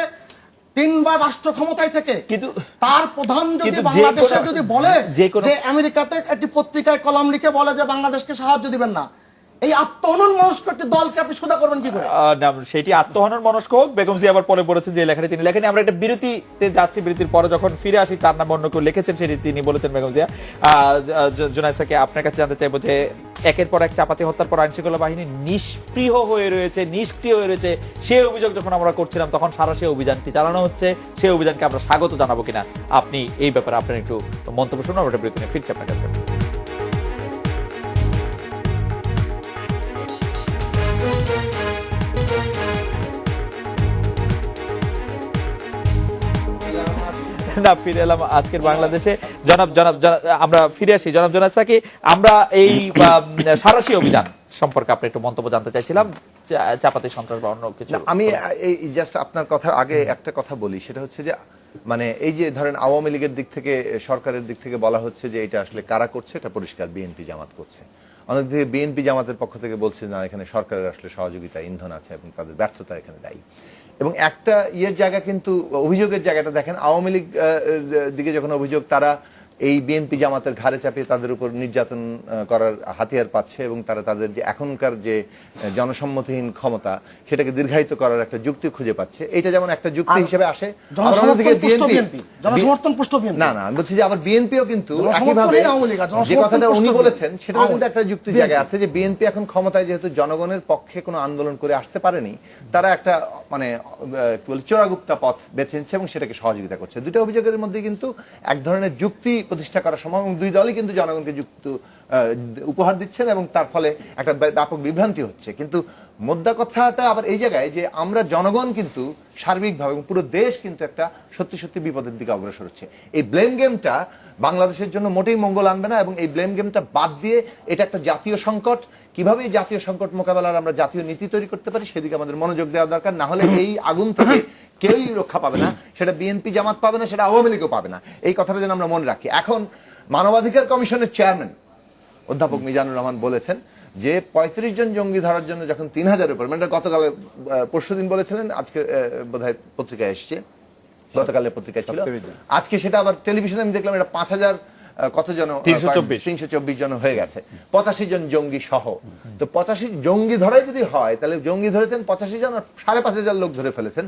3 বার রাষ্ট্র ক্ষমতায় থেকে কিন্তু তার প্রধান যদি কিন্তু বাংলাদেশে যে কোনো- যদি বলে যে কোনো- যে আমেরিকাতে একটি পত্রিকায় কলাম লিখে বলে যে বাংলাদেশকে সাহায্য দিবেন না, এই আত্মহনন মনস্ক একটি দলকে আপনি সোজা করবেন কি করে? না, সেটি আত্মহনন মনস্ক হোক। বেগম জিয়া আবার পরে বলেছেন যে লেখাটি তিনি লেখেনি। আমরা একটা বিরতিতে যাচ্ছি, বিরতির পরে যখন ফিরে আসি তার নাম অন্য কেউ লিখেছেন, সেটি তিনি বলেছেন বেগম জিয়া। জুনায়েদ স্যারকে আপনার কাছে জানতে চাইবো যে একের পর এক চাপাতি হত্যার পর আইনশৃঙ্খলা বাহিনী নিষ্ক্রিয় হয়ে রয়েছে, নিষ্ক্রিয় হয়ে রয়েছে, সেই অভিযোগ যখন আমরা করছিলাম তখন সারা সেই অভিযানটি চালানো হচ্ছে, সেই অভিযানকে আমরা স্বাগত জানাবো কিনা, আপনি এই ব্যাপারে আপনার একটু মন্তব্য শুনুন। আমরা বিরতি নিয়ে ফিরছি আপনার কাছে। না, ফিরে এলাম আজকের বাংলাদেশে। আমরা ফিরে আসি জনাব জুনায়েদ সাকি। আমরা এই সারাশি অভিযান সম্পর্কে আপনি একটু মন্তব্য জানতে চাইছিলাম, চাপাতি সন্ত্রাস বা অন্য কিছু। না, আমি এই জাস্ট আপনার কথার আগে একটা কথা বলি, সেটা হচ্ছে যে মানে এই যে ধরেন আওয়ামী লীগের দিক থেকে, সরকারের দিক থেকে বলা হচ্ছে যে এটা আসলে কারা করছে, এটা পরিষ্কার বিএনপি জামাত করছে। অন্যদিকে বিএনপি জামাতের পক্ষ থেকে বলছে না, এখানে সরকারের আসলে সহযোগিতা, ইন্ধন আছে এবং তাদের ব্যর্থতা এখানে দায়ী। এবং একটা জায়গা কিন্তু অভিযোগের জায়গাটা দেখেন, আওয়ামী লীগ দিকে যখন অভিযোগ, তারা এই বিএনপি জামাতের ঘাড়ে চাপিয়ে তাদের উপর নির্যাতন করার হাতিয়ার পাচ্ছে এবং তারা তাদের যে এখনকার যে জনসম্মতিহীন ক্ষমতা সেটাকে দীর্ঘায়িত করার একটা যুক্তি খুঁজে পাচ্ছে। এটা যেমন একটা যুক্তি হিসেবে আসে। জনসমর্থন পুষ্ট বিএনপি। না, আমি বলছি যে আবার বিএনপিও কিন্তু যে যে কথাটা উনি বলেছেন সেটাও কিন্তু একটা যুক্তি জায়গায় আছে, যে বিএনপি এখন ক্ষমতায় যেহেতু জনগণের পক্ষে কোনো আন্দোলন করে আসতে পারেনি, তারা একটা মানে চোরাগুপ্তা পথ বেছে নিচ্ছে এবং সেটাকে সহযোগিতা করছে। দুটো অভিযোগের মধ্যে কিন্তু এক ধরনের যুক্তি প্রতিষ্ঠা করা সম্ভব এবং দুই দলই কিন্তু জনগণকে যুক্ত উপহার দিচ্ছেন এবং তার ফলে একটা ব্যাপক বিভ্রান্তি হচ্ছে। কিন্তু মোদ্দা কথাটা আবার এই জায়গায় যে আমরা জনগণ কিন্তু সার্বিকভাবে এবং পুরো দেশ কিন্তু একটা সত্যি সত্যি বিপদের দিকে অগ্রসর হচ্ছে। এই ব্লেম গেমটা বাংলাদেশের জন্য মোটেই মঙ্গল আনবে না এবং এই ব্লেম গেমটা বাদ দিয়ে এটা একটা জাতীয় সংকট, কিভাবে এই জাতীয় সংকট মোকাবেলার আমরা জাতীয় নীতি তৈরি করতে পারি সেদিকে আমাদের মনোযোগ দেওয়া দরকার। না হলে এই আগুন থেকে কেউই রক্ষা পাবে না, সেটা বিএনপি জামাত পাবে না, সেটা আওয়ামী লীগও পাবে না। এই কথাটা যেন আমরা মনে রাখি। এখন মানবাধিকার কমিশনের চেয়ারম্যান অধ্যাপক মিজানুর রহমান বলেছেন যে 35 জন জঙ্গি ধরার জন্য যখন 3000-এর উপর, মানে গতকাল পরশুদিন বলেছিলেন, আজকে বোধহয় পত্রিকায় এসছে, গতকালের পত্রিকায় ছিল, আজকে সেটা আবার টেলিভিশনে আমি দেখলাম এটা 5000 কতজন 324 জন হয়ে গেছে, 85 জন জঙ্গি সহ। তো 85 জঙ্গি ধরাই যদি হয় তাহলে জঙ্গি ধরেছেন 85 জন আর 5500 লোক ধরে ফেলেছেন।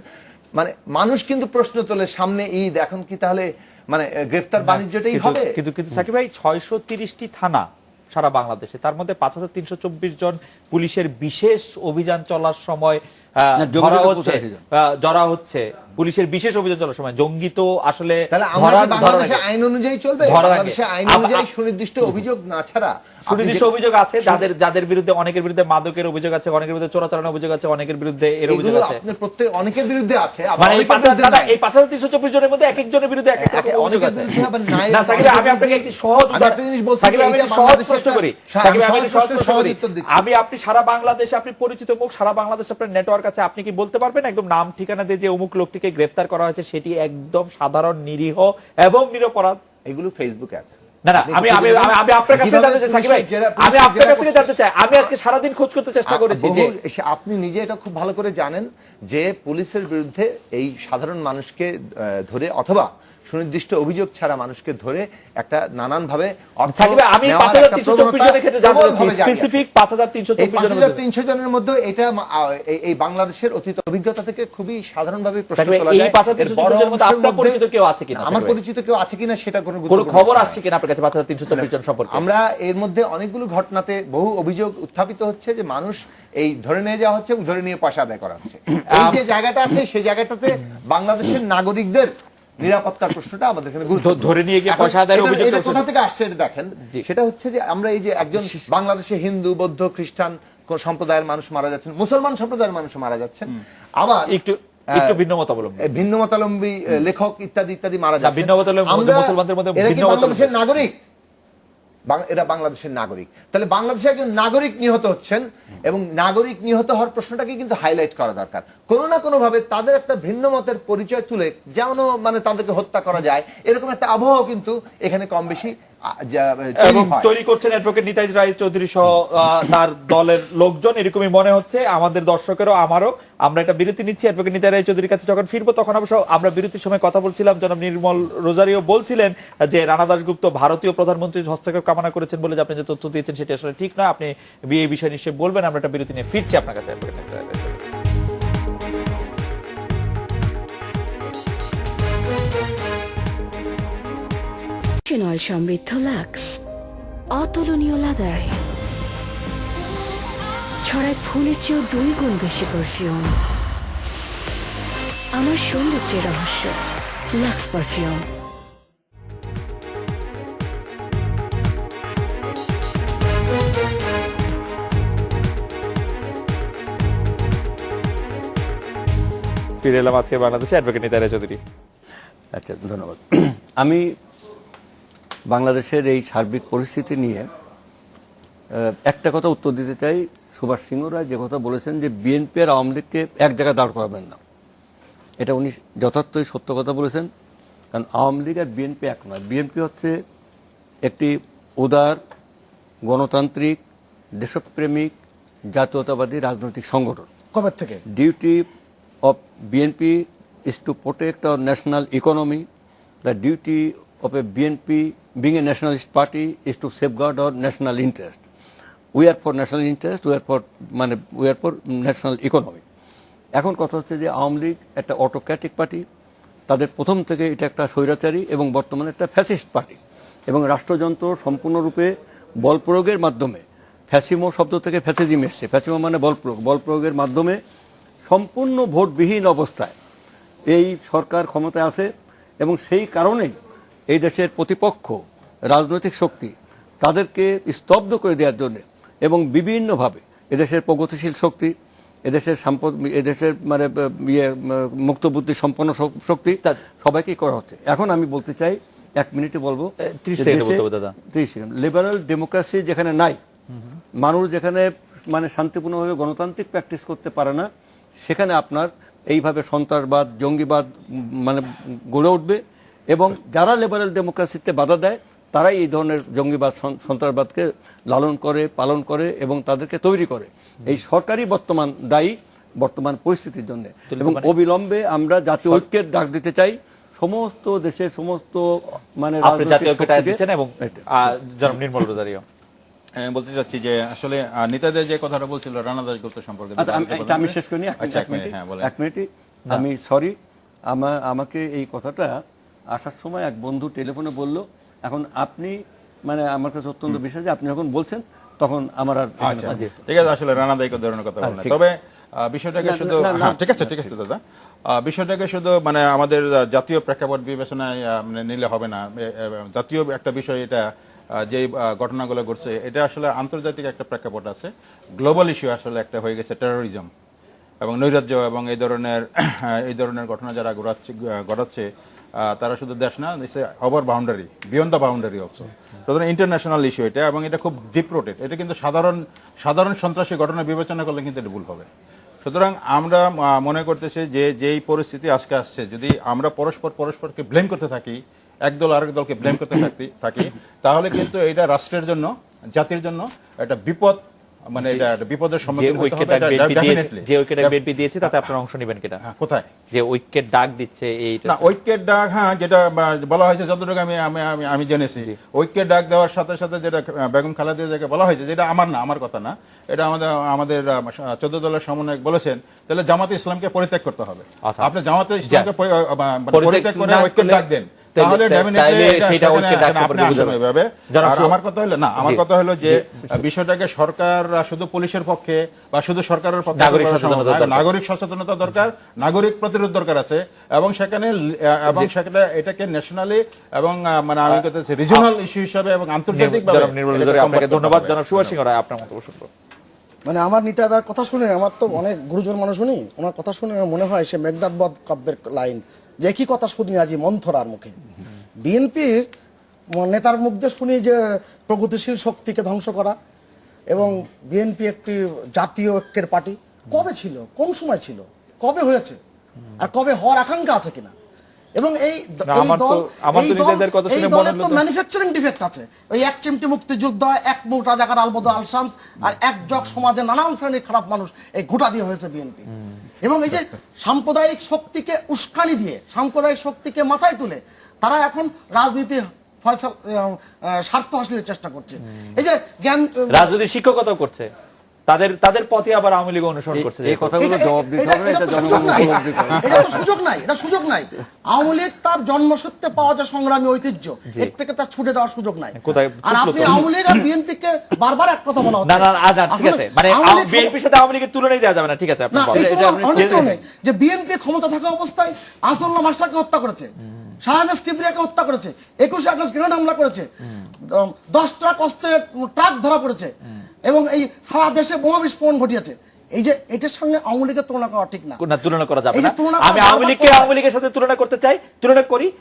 মানে মানুষ কিন্তু প্রশ্ন তোলে, সামনে ঈদ, এখন কি তাহলে মানে গ্রেফতার বাণিজ্যটাই হবে? কিন্তু সাকিব ভাই, 630টি থানা সারা বাংলাদেশে, তার মধ্যে 5324 জন পুলিশের বিশেষ অভিযান চলার সময় ধরা হচ্ছে, পুলিশের বিশেষ অভিযান চলার সময় জঙ্গি তো আসলে বাংলাদেশে আইন অনুযায়ী চলবে, বাংলাদেশে আইন অনুযায়ী সুনির্দিষ্ট অভিযোগ না ছাড়া সুনির্দিষ্ট অভিযোগ আছে, যাদের বিরুদ্ধে, অনেকের বিরুদ্ধে মাদকের অভিযোগ আছে, অনেকের বিরুদ্ধে চোরাচালানের অভিযোগ আছে, অনেকের বিরুদ্ধে এর অভিযোগ আছে, প্রত্যেক অনেকের বিরুদ্ধে আছে। মানে এই 5324 জনের মধ্যে এক একজনের বিরুদ্ধে এক এক রকম অভিযোগ আছে। না সাকিব, আমি আপনাকে একটি সহজ প্রশ্ন করি, আপনি সারা বাংলাদেশে আপনি পরিচিত মুখ, সারা বাংলাদেশে আপনার নেটওয়ার্ক আছে, আপনি কি বলতে পারবেন একদম নাম ঠিকানা দিয়ে যে অমুক লোকটিকে গ্রেফতার করা হয়েছে সেটি একদম সাধারণ নিরীহ এবং নিরপরাধ? এগুলো ফেসবুকে আছে। না, আমি আপনার কাছে জানতে চাই সাকিব ভাই, আমি আপনার কাছে জানতে চাই, আমি আজকে সারাদিন খোঁজ করতে চেষ্টা করেছি যে আপনি নিজে এটা খুব ভালো করে জানেন যে পুলিশের বিরুদ্ধে এই সাধারণ মানুষকে ধরে অথবা সুনির্দিষ্ট অভিযোগ ছাড়া মানুষকে ধরে একটা নানানভাবে অর্থ সাকিব ভাই, আমি নেওয়ার একটা 5324 জনের ক্ষেত্রে জানতে চাচ্ছি, প্রবলভাবে জারি আছে। স্পেসিফিক এই 5324 জনের মধ্যে 5300 জনের মধ্যে এটা এই বাংলাদেশের অতীত অভিজ্ঞতা থেকে খুবই সাধারণভাবে প্রশ্ন সাকিব ভাই, তোলা এই যায়। 5324 জনের মধ্যে আপনার পরিচিত কেউ আছে কিনা? আমার পরিচিত কেউ আছে কিনা সেটা কোনো কোনো গুরুত্বপূর্ণ খবর বিষয় আসছে কিনা আপনার কাছে 5324 জন সম্পর্কে? আমরা এর মধ্যে অনেকগুলো ঘটনাতে বহু অভিযোগ উত্থাপিত হচ্ছে যে মানুষ এই ধরে নিয়ে যাওয়া হচ্ছে এবং ধরে নিয়ে পয়সা আদায় করা হচ্ছে। এই যে জায়গাটা আছে সেই জায়গাটাতে বাংলাদেশের নাগরিকদের নিরাপত্তার প্রশ্নটা আমাদের এখানে গুরুত্বপূর্ণ। ধরে নিয়ে গিয়ে পয়সা আদায়ের এটা- অভিযোগ এটা করছেন। কোথা থেকে আসছে এটা দেখেন, সেটা হচ্ছে যে আমরা এই যে একজন বাংলাদেশে হিন্দু, বৌদ্ধ, খ্রিস্টান কোন সম্প্রদায়ের মানুষ মারা যাচ্ছেন, মুসলমান সম্প্রদায়ের মানুষ মারা যাচ্ছেন, আবার একটু ভিন্ন মতাবলম্বী, ভিন্ন মতাবলম্বী লেখক ইত্যাদি ইত্যাদি মারা যাচ্ছেন। ভিন্ন মতাবলম্বী আমরা- মুসলমানদের মধ্যে এরা কি ভিন্ন মতাবলম্বী। বাংলাদেশের নাগরিক? এরা বাংলাদেশের নাগরিক। তাহলে বাংলাদেশে একজন নাগরিক নিহত হচ্ছেন এবং নাগরিক নিহত হওয়ার প্রশ্নটাকে কিন্তু হাইলাইট করা দরকার। কোনো না কোনো ভাবে তাদের একটা ভিন্ন মতের পরিচয় তুলে যেমন মানে তাদেরকে হত্যা করা যায় এরকম একটা আবহাওয়া কিন্তু এখানে কম বেশি এবং তৈরি করছেন অ্যাডভোকেট নিতাই রায় চৌধুরী সহ তার দলের লোকজন, এরকমই মনে হচ্ছে আমাদের দর্শকেরও আমারও। আমরা একটা বিরতি নিচ্ছি, অ্যাডভোকেট নিতাই রায় চৌধুরীর কাছে যখন ফিরবো তখন অবশ্য আমরা বিরতির সময় কথা বলছিলাম, জনাব নির্মল রোজারিও বলছিলেন যে রানা দাশগুপ্ত ভারতীয় প্রধানমন্ত্রীর হস্তক্ষেপ কামনা করেছেন বলে যে আপনি যে তথ্য দিয়েছেন সেটি আসলে ঠিক না। আপনি এই বিষয়ে নিশ্চয়ই বলবেন। আমরা একটা বিরতি নিয়ে ফিরছি আপনার কাছে, অ্যাডভোকেট নিতাই রায় চৌধুরী। নল সমৃদ্ধ লাক্স অতুলনীয় লাদারে ছড়ায় ফুলের চেয়েও 2 গুণ বেশি পারফিউম। আমার সৌন্দর্যের রহস্য লাক্স পারফিউম। ফিরে এলাম আজকে বাংলাদেশে, অ্যাডভোকেট নিতাই রায় চৌধুরী। আচ্ছা, ধন্যবাদ। আমি বাংলাদেশের এই সার্বিক পরিস্থিতি নিয়ে একটা কথা উত্তর দিতে চাই। সুভাষ সিংহ রায় যে কথা বলেছেন যে বিএনপি আর আওয়ামী লীগকে এক জায়গায় দাঁড় করাবেন না, এটা উনি যথার্থই সত্য কথা বলেছেন। কারণ আওয়ামী লীগ আর বিএনপি এক নয়। বিএনপি হচ্ছে একটি উদার, গণতান্ত্রিক, দেশপ্রেমিক, জাতীয়তাবাদী রাজনৈতিক সংগঠন। কবে থেকে? Duty of BNP is to protect our national economy. The duty of a BNP, being a nationalist party, is to safeguard our national interest. We are for national interest, we are for national economy. এখন কথা হচ্ছে যে আওয়ামী লীগ একটা autocratic party, তাদের প্রথম থেকে এটা একটা স্বৈরাচারী এবং বর্তমানে একটা ফ্যাসিস্ট পার্টি, এবং রাষ্ট্রযন্ত্র সম্পূর্ণরূপে বল প্রয়োগের মাধ্যমে, ফ্যাসিমো শব্দ থেকে ফ্যাসিজম এসছে, ফ্যাসিমো মানে বল প্রয়োগের মাধ্যমে সম্পূর্ণ ভোটবিহীন অবস্থায় এই সরকার ক্ষমতায় আছে। এবং সেই কারণেই এই দেশের প্রতিপক্ষ রাজনৈতিক শক্তি তাদেরকে স্তব্ধ করে দেওয়ার জন্য এবং বিভিন্নভাবে এদেশের প্রগতিশীল শক্তি, এদেশের মানে মুক্তবুদ্ধি সম্পন্ন শক্তি সবাইকেই করা হচ্ছে। এখন আমি বলতে চাই, 1 মিনিটে বলবো, 30 সেকেন্ডে বলতে হবে দাদা। 30 সেকেন্ড। লিবারাল ডেমোক্রেসি যেখানে নাই, মানুষ যেখানে মানে শান্তিপূর্ণভাবে গণতান্ত্রিক প্র্যাকটিস করতে পারে না, সেখানে আপনার এইভাবে সন্ত্রাসবাদ, জঙ্গিবাদ মানে গড়ে উঠবে। এবং যারা লিবারাল ডেমোক্রেসিতে বাধা দেয় তারাই এই ধরনের জঙ্গিবাদ, সন্ত্রাসবাদকে লালন করে, পালন করে এবং তাদেরকে তৈরি করে। এই সরকারই বর্তমান দায়ী বর্তমান পরিস্থিতির জন্য। এবং অবিলম্বে আমরা জাতীয় ঐক্যের ডাক দিতে চাই সমস্ত দেশের সমস্ত মানে আপনি জাতীয় ঐক্যটা দিচ্ছেন। এবং জনাব নির্মল রোজারিও, আমি বলতে চাচ্ছি যে আসলে নেতাদের যে কথাটা বলছিল রানা দাশগুপ্ত সম্পর্কে, আমি শেষ করিনি, এক মিনিটই আমি সরি। আমাকে এই কথাটা আসার সময় এক বন্ধু টেলিফোনে বলল, এখন আপনি মানে আমার কাছে অত্যন্ত বিশ্বাস যে আপনি যখন বলছেন তখন আমার আর ঠিক আছে। আসলে রানা দায়িত্ব ধরনের কথা বলেন, তবে বিষয়টাকে শুধু ঠিক আছে দাদা, বিষয়টাকে শুধু মানে আমাদের জাতীয় প্রেক্ষাপট বিবেচনায় নিলে হবে না। জাতীয় একটা বিষয়, এটা যে ঘটনাগুলো ঘটছে এটা আসলে আন্তর্জাতিক একটা প্রেক্ষাপট আছে, গ্লোবাল ইস্যু আসলে একটা হয়ে গেছে টেরোরিজম এবং নৈরাজ্য এবং এই ধরনের ঘটনা যারা ঘটাচ্ছে তারা শুধু দেশ না, over boundary, beyond the boundary also. সুতরাং ইন্টারন্যাশনাল ইস্যু এটা, এবং এটা খুব ডিপ রুটেড। এটা কিন্তু সাধারণ সন্ত্রাসী ঘটনা বিবেচনা করলে কিন্তু এটা ভুল হবে। সুতরাং আমরা মনে করতেছি যে যেই পরিস্থিতি আজকে আসছে, যদি আমরা পরস্পরকে ব্লেম করতে থাকি, একদল আরেক দলকে ব্লেম করতে থাকি, তাহলে কিন্তু এটা রাষ্ট্রের জন্য, জাতির জন্য একটা বিপদ মানে এটা একটা বিপদের যে সম্মুখীন হতে ঐক্যের হবে, ডাক এটা বিএনপি দিয়েছে, definitely। যে ঐক্যের ডাক বিএনপি দিয়েছে তাতে আপনারা অংশ নেবেন কিনা? হ্যাঁ, কোথায়? যে ঐক্যের ডাক দিচ্ছে এইটা না, ঐক্যের ডাক, হ্যাঁ, যেটা বলা হয়েছে যতটুকু আমি জেনেছি, ঐক্যের ডাক দেওয়ার সাথে সাথে যেটা বেগম খালেদা জিয়াকে বলা হয়েছে, যেটা আমার কথা না, এটা আমাদের 14 দলের সমন্বয়ক বলেছেন, তাহলে জামাতে ইসলামকে পরিত্যাগ করতে হবে। আচ্ছা। আপনি জামাতে ইসলামকে পরিত্যাগ করে না ঐক্যের করলে- ডাক দেন, তাহলে- তাহলে definitely তাহলে এটা সেটা সেখানে ঐক্যের ডাক আপনি সম্পর্কে আসেন বুঝাবেন। ওইভাবে। যারা আর আমার কথা হলো না, আমার জি। কথা হলো যে বিষয়টাকে সরকার শুধু পুলিশের পক্ষে বা শুধু সরকারের পক্ষে নাগরিক করা সম্ভব সচেতনতা নয়। দরকার। নাগরিক সচেতনতা দরকার, নাগরিক প্রতিরোধ দরকার আছে, এবং সেখানে এটাকে ন্যাশনালি এবং মানে আমি কথা রিজিওনাল ইস্যু হিসাবে এবং আন্তর্জাতিক জনাব নির্মল বিজয়, আপনাকে ধন্যবাদ। জনাব সুভাষ সিং রায়, আপনার মন্তব্য শুনবো। মানে আমার নেতাদার কথা শুনে, আমার তো অনেক গুরুজন মানুষ শুনি, ওনার কথা শুনে আমার মনে হয় সে মেঘনাদ বধ কাব্যের লাইন, যে একই কথা শুনি আজি মন্থরার মুখে। বিএনপির নেতার মুখ দিয়ে শুনি যে প্রগতিশীল শক্তিকে ধ্বংস করা, এবং বিএনপি একটি জাতীয় ঐক্যের পার্টি। কবে ছিল, কোন সময় ছিল, কবে হয়েছে, আর কবে হওয়ার আকাঙ্ক্ষা আছে কিনা? এবং এই না, আমার তো নিজেদের কথা শুনে মনে দলের হলো তো যে- ম্যানুফ্যাকচারিং ডিফেক্ট আছে। ওই এক চিমটি মুক্তিযুদ্ধ, এক মুঠ রাজাকার আলবদর আল শামস, আর এক জগ সমাজে নানান শ্রেণীর খারাপ মানুষ, এই গোটা দিয়ে হয়েছে বিএনপি। এবং এই যে সাম্প্রদায়িক শক্তিকে উস্কানি দিয়ে, সাম্প্রদায়িক শক্তিকে মাথায় তুলে তারা এখন রাজনীতি স্বার্থ হাসিলের চেষ্টা করছে। এই যে জ্ঞান রাজনৈতিক শিক্ষকতাও করছে, তাদের পথে আবার আওয়ামী লীগ অনুসরণ করছে। এই কথাগুলো জবাব দিতে হবে, এটা জনগণ উপলব্ধি করে। এটা তো সুযোগ নাই। আওয়ামী লীগ তার জন্মসূত্রে পাওয়া যায় সংগ্রামী ঐতিহ্য, এর থেকে তার ছুটে যাওয়ার সুযোগ নাই। কোথায় আর ছুটলো আপনি তো? আওয়ামী লীগ আর বিএনপি কে বারবার এক কথা বলা হচ্ছে। না, ঠিক আছে, মানে আওয়ামী লীগ- বিএনপির সাথে আওয়ামী লীগের তুলনাই দেওয়া যাবে না, ঠিক আছে আপনি না, বলেন। এই তুলনা অনেক তুলনায়, যে বিএনপি ক্ষমতা থাকা অবস্থায় আসদুল্লাহ মাস্টারকে হত্যা করেছে, শাহনাজ কিবরিয়াকে হত্যা করেছে, 21 আগস্ট গ্রেনেড হামলা করেছে, 10 ট্রাক অস্ত্রের ট্রাক ধরা পড়েছে, এবং এই সারা দেশে বোমা বিস্ফোরণ ঘটিয়েছে। এই যে এটার সঙ্গে আওয়ামী লীগের তুলনা করা ঠিক না। না, তুলনা করা যাবে এই যে না। তুলনা আমি করা আওয়ামী লীগকে বারবার আওয়ামী লীগের সাথে তুলনা করতে চাই, তুলনা করি।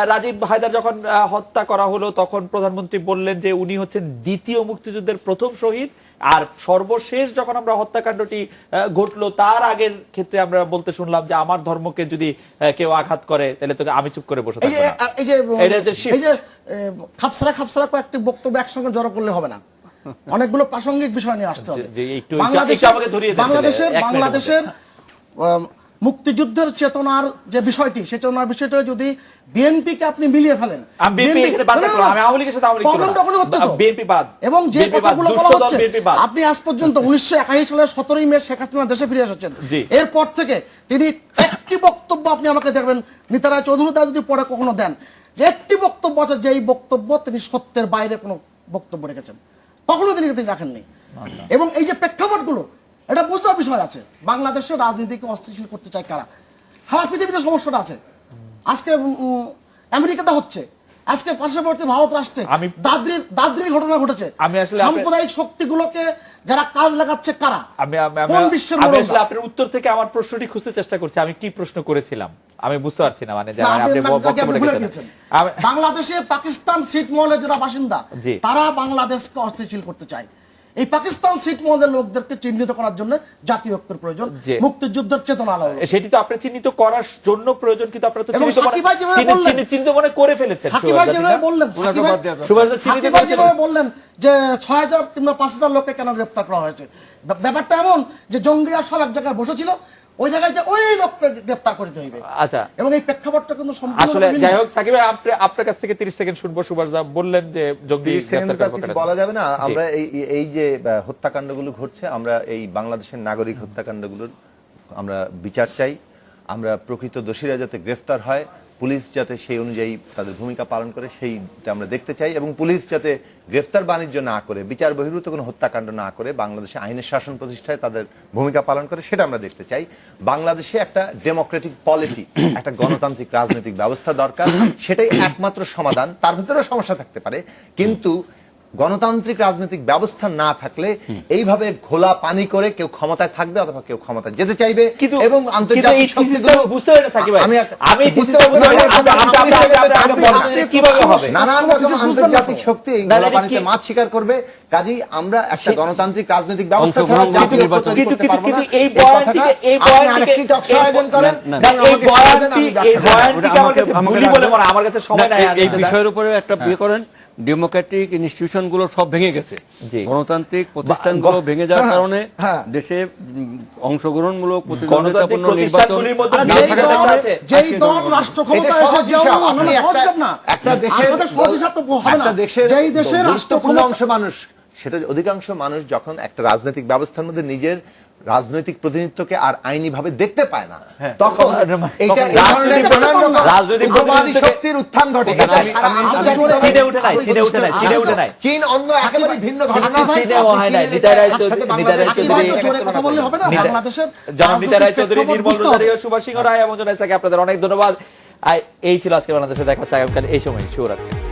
রাজীব হায়দার যখন হত্যা করা হলো, তখন প্রধানমন্ত্রী বললেন যে উনি হচ্ছেন দ্বিতীয় মুক্তিযুদ্ধের প্রথম শহীদ, আর সর্বশেষ যখন আমরা হত্যাকাণ্ডটি ঘটলো তার আগের ক্ষেত্রে আমরা বলতে শুনলাম যে আমার ধর্মকে যদি কেউ আঘাত করে তাহলে তোকে আমি চুপ করে বসে এই যে থাকবো না। এই যে এটা যে shift। এই যে খাপসারা কয়েকটি বক্তব্য একসঙ্গে জড়ো করলে হবে না, অনেকগুলো প্রাসঙ্গিক বিষয় নিয়ে আসতে হবে। যে একটু আমাকে ধরিয়ে দেন তাহলে, এক মিনিটের বাংলাদেশের মুক্তিযুদ্ধের চেতনার যে বিষয়টি, সে চেতনার বিষয়টা যদি বিএনপিকে আপনি মিলিয়ে ফেলেন, আমি বিএনপি এখানে বাদ রাখলাম, আমি আওয়ামী লীগের সাথে আওয়ামী লীগ তুলনা। প্রবলেমটা ওখানে হচ্ছে তো। বিএনপি বাদ, এবং যে বিএনপি বাদ, কথাগুলো দুষ্ট বলা দল হচ্ছে, বিএনপি বাদ। আপনি আজ পর্যন্ত 1981 সালের 17 মে শেখ হাসিনা দেশে ফিরে এসেছেন, জি। এরপর থেকে তিনি একটি বক্তব্য আপনি আমাকে দেখবেন, নিতারায় চৌধুরী দা যদি পরে কখনো দেন, যে একটি বক্তব্য আছে, যে এই বক্তব্য তিনি সত্যের বাইরে কোনো বক্তব্য রেখেছেন, কখনো তিনি রাখেননি। এবং এই যে প্রেক্ষাপটগুলো, এটা বুঝবার বিষয় আছে। বাংলাদেশের রাজনীতিকে অস্থিতিশীল করতে চায় কারা? সারা পৃথিবীতে সমস্যাটা আছে। আজকে আমেরিকাতে হচ্ছে, আজকে পার্শ্ববর্তী ভারত রাষ্ট্রে আমি- দাদ্রির ঘটনা ঘটেছে। আমি আসলে সাম্প্রদায়িক শক্তিগুলোকে যারা কাজ লাগাচ্ছে কারা? আমি কোন বিশ্বের আসলে মরণ? আপনার উত্তর থেকে আমার প্রশ্নটি খুঁজতে চেষ্টা করছি, আমি কি প্রশ্ন করেছিলাম আমি বুঝতে পারছি না, মানে যে না, আপনি আপনি বক্তব্য ভুলে রেখেছেন। গিয়েছেন। আমি- বাংলাদেশে পাকিস্তান ছিটমহলের যারা বাসিন্দা, জি। তারা বাংলাদেশকে অস্থিতিশীল করতে চায়। এই পাকিস্তান ছিটমহলের লোকদেরকে চিহ্নিত করার জন্য জাতীয় ঐক্যের প্রয়োজন, জি। মুক্তিযুদ্ধের চেতনা আলো। সেটি তো আপনি চিহ্নিত করার জন্য প্রয়োজন, কিন্তু আপনারা তো এবং সাকিব ভাই যেভাবে বললেন, চিহ্নিত মনে করে ফেলেছেন। সাকিব ভাই যেভাবে বললেন, সাকিব ভাই যেভাবে বললেন যে 6000 কিংবা 5000 লোককে কেন গ্রেফতার করা হয়েছে, ব্যাপারটা এমন যে জঙ্গিরা সব এক জায়গায় বসেছিল, ওই জায়গায় যে ওই লোককে গ্রেফতার করতে হইবে। আচ্ছা, এবং এই প্রেক্ষাপটটা কিন্তু সম্পূর্ণ আসলে ভিন্ন। যাই হোক, সাকিব ভাই আপনার কাছ থেকে 30 সেকেন্ড শুনবো। সুভাষ দা বললেন যে জঙ্গি 30 সেকেন্ডে গ্রেফতার তো আর কিছু করার বলা যাবে না। জি। আমরা এই যে হত্যাকাণ্ডগুলো ঘটছে, আমরা এই বাংলাদেশের নাগরিক হত্যাকাণ্ডগুলোর আমরা বিচার চাই। আমরা প্রকৃত দোষীরা যাতে গ্রেফতার হয়, পুলিশ যাতে সেই অনুযায়ী তাদের ভূমিকা পালন করে, সেইটা আমরা দেখতে চাই। এবং পুলিশ যাতে গ্রেফতার বাণিজ্য না করে, বিচার বহির্ভূত কোনো হত্যাকাণ্ড না করে, বাংলাদেশে আইনের শাসন প্রতিষ্ঠায় তাদের ভূমিকা পালন করে, সেটা আমরা দেখতে চাই। বাংলাদেশে একটা ডেমোক্রেটিক পলিটি, একটা গণতান্ত্রিক রাজনৈতিক ব্যবস্থা দরকার, সেটাই একমাত্র সমাধান। তার ভিতরেও সমস্যা থাকতে পারে, কিন্তু গণতান্ত্রিক রাজনৈতিক ব্যবস্থা না থাকলে এইভাবে ঘোলা পানি করে কেউ ক্ষমতায় থাকবে অথবা কেউ ক্ষমতায় যেতে চাইবে। কিন্তু এবং আন্তর্জাতিক শক্তিগুলো বুঝতে পারেন সাকিব ভাই, আমি বুঝতে পারবো না, কিভাবে হবে? নানান রকম আন্তর্জাতিক শক্তি এই না, ঘোলা এটা পানিতে কি- মাছ শিকার করবে। কাজেই আমরা একটা গণতান্ত্রিক রাজনৈতিক ব্যবস্থা ছাড়া অংশগ্রহণ জাতীয় নির্বাচন ঐক্য তৈরি কিন্তু- করতে পারবো না। কিন্তু এই এই কথাটা বয়ানটিকে- আপনি আরেকটি talk show আয়োজন করেন, না, কারণ এই আমাকে সময় দেন, আমি বয়ানটিকে ব্যাখ্যা করব। আমার কাছে আমাকে ভুলই বলে মনে হয়, আমার কাছে সময় নাই। এই বিষয়ের উপরে একটা বিয়ে করেন, ডেমোক্রেটিক ইনস্টিটিউশনগুলো সব ভেঙে গেছে, জি। গণতান্ত্রিক প্রতিষ্ঠানগুলো ভেঙে যাওয়ার কারণে হ্যাঁ। দেশে অংশগ্রহণমূলক প্রতিদ্বন্দ্বিতাপূর্ণ গণতান্ত্রিক নির্বাচন প্রতিষ্ঠানগুলির মধ্যে না যেই থাকার দল কারণে আছে, যেই দল রাষ্ট্র ক্ষমতায় এটা এসে সহজ যেও হিসাব। না, আপনি সহজ হিসাব না। একটা দেশের আপনাদের সহজ হিসাব তো হবে না। একটা দেশের যেই দেশের রাষ্ট্র গুরুত্বপূর্ণ ক্ষমতা অংশ মানুষ, সেটা অধিকাংশ মানুষ যখন একটা রাজনৈতিক ব্যবস্থার মধ্যে নিজের রাজনৈতিক প্রতিনিধিত্বকে আর আইনি ভাবে দেখতে পায় না, তখন এটা এই ধরনের নানান রকম রাজনৈতিক উগ্রবাদী প্রতিনিধিত্বকে- শক্তির উত্থান ঘটে। ওখানে এটা আমি- সারা আমি- আন্তর্জাতিক আমি- জোরে- চিনে উঠে নাই, চিনে উঠে নাই, চিনে উঠে নাই। চীন অন্য একেবারে ভিন্ন ঘটনা। চীনে হয় নাই, নিতাই রায় চৌধুরী- নিতাই রায় সাকিব চৌধুরী- ভাই তো জোরে কথা বললে হবে না, নিতাই- বাংলাদেশের জনাব নিতাই রায় রাজনৈতিক চৌধুরী, প্রেক্ষাপট নির্মল বুঝতে হবে। রোজারিও, সুভাষ সিংহ রায় এবং জনাব ইসাকে আপনাদের অনেক ধন্যবাদ। এই ছিল আজকে বাংলাদেশে দেখা হচ্ছে আগামীকাল এই সময়। শুভরাত্রি।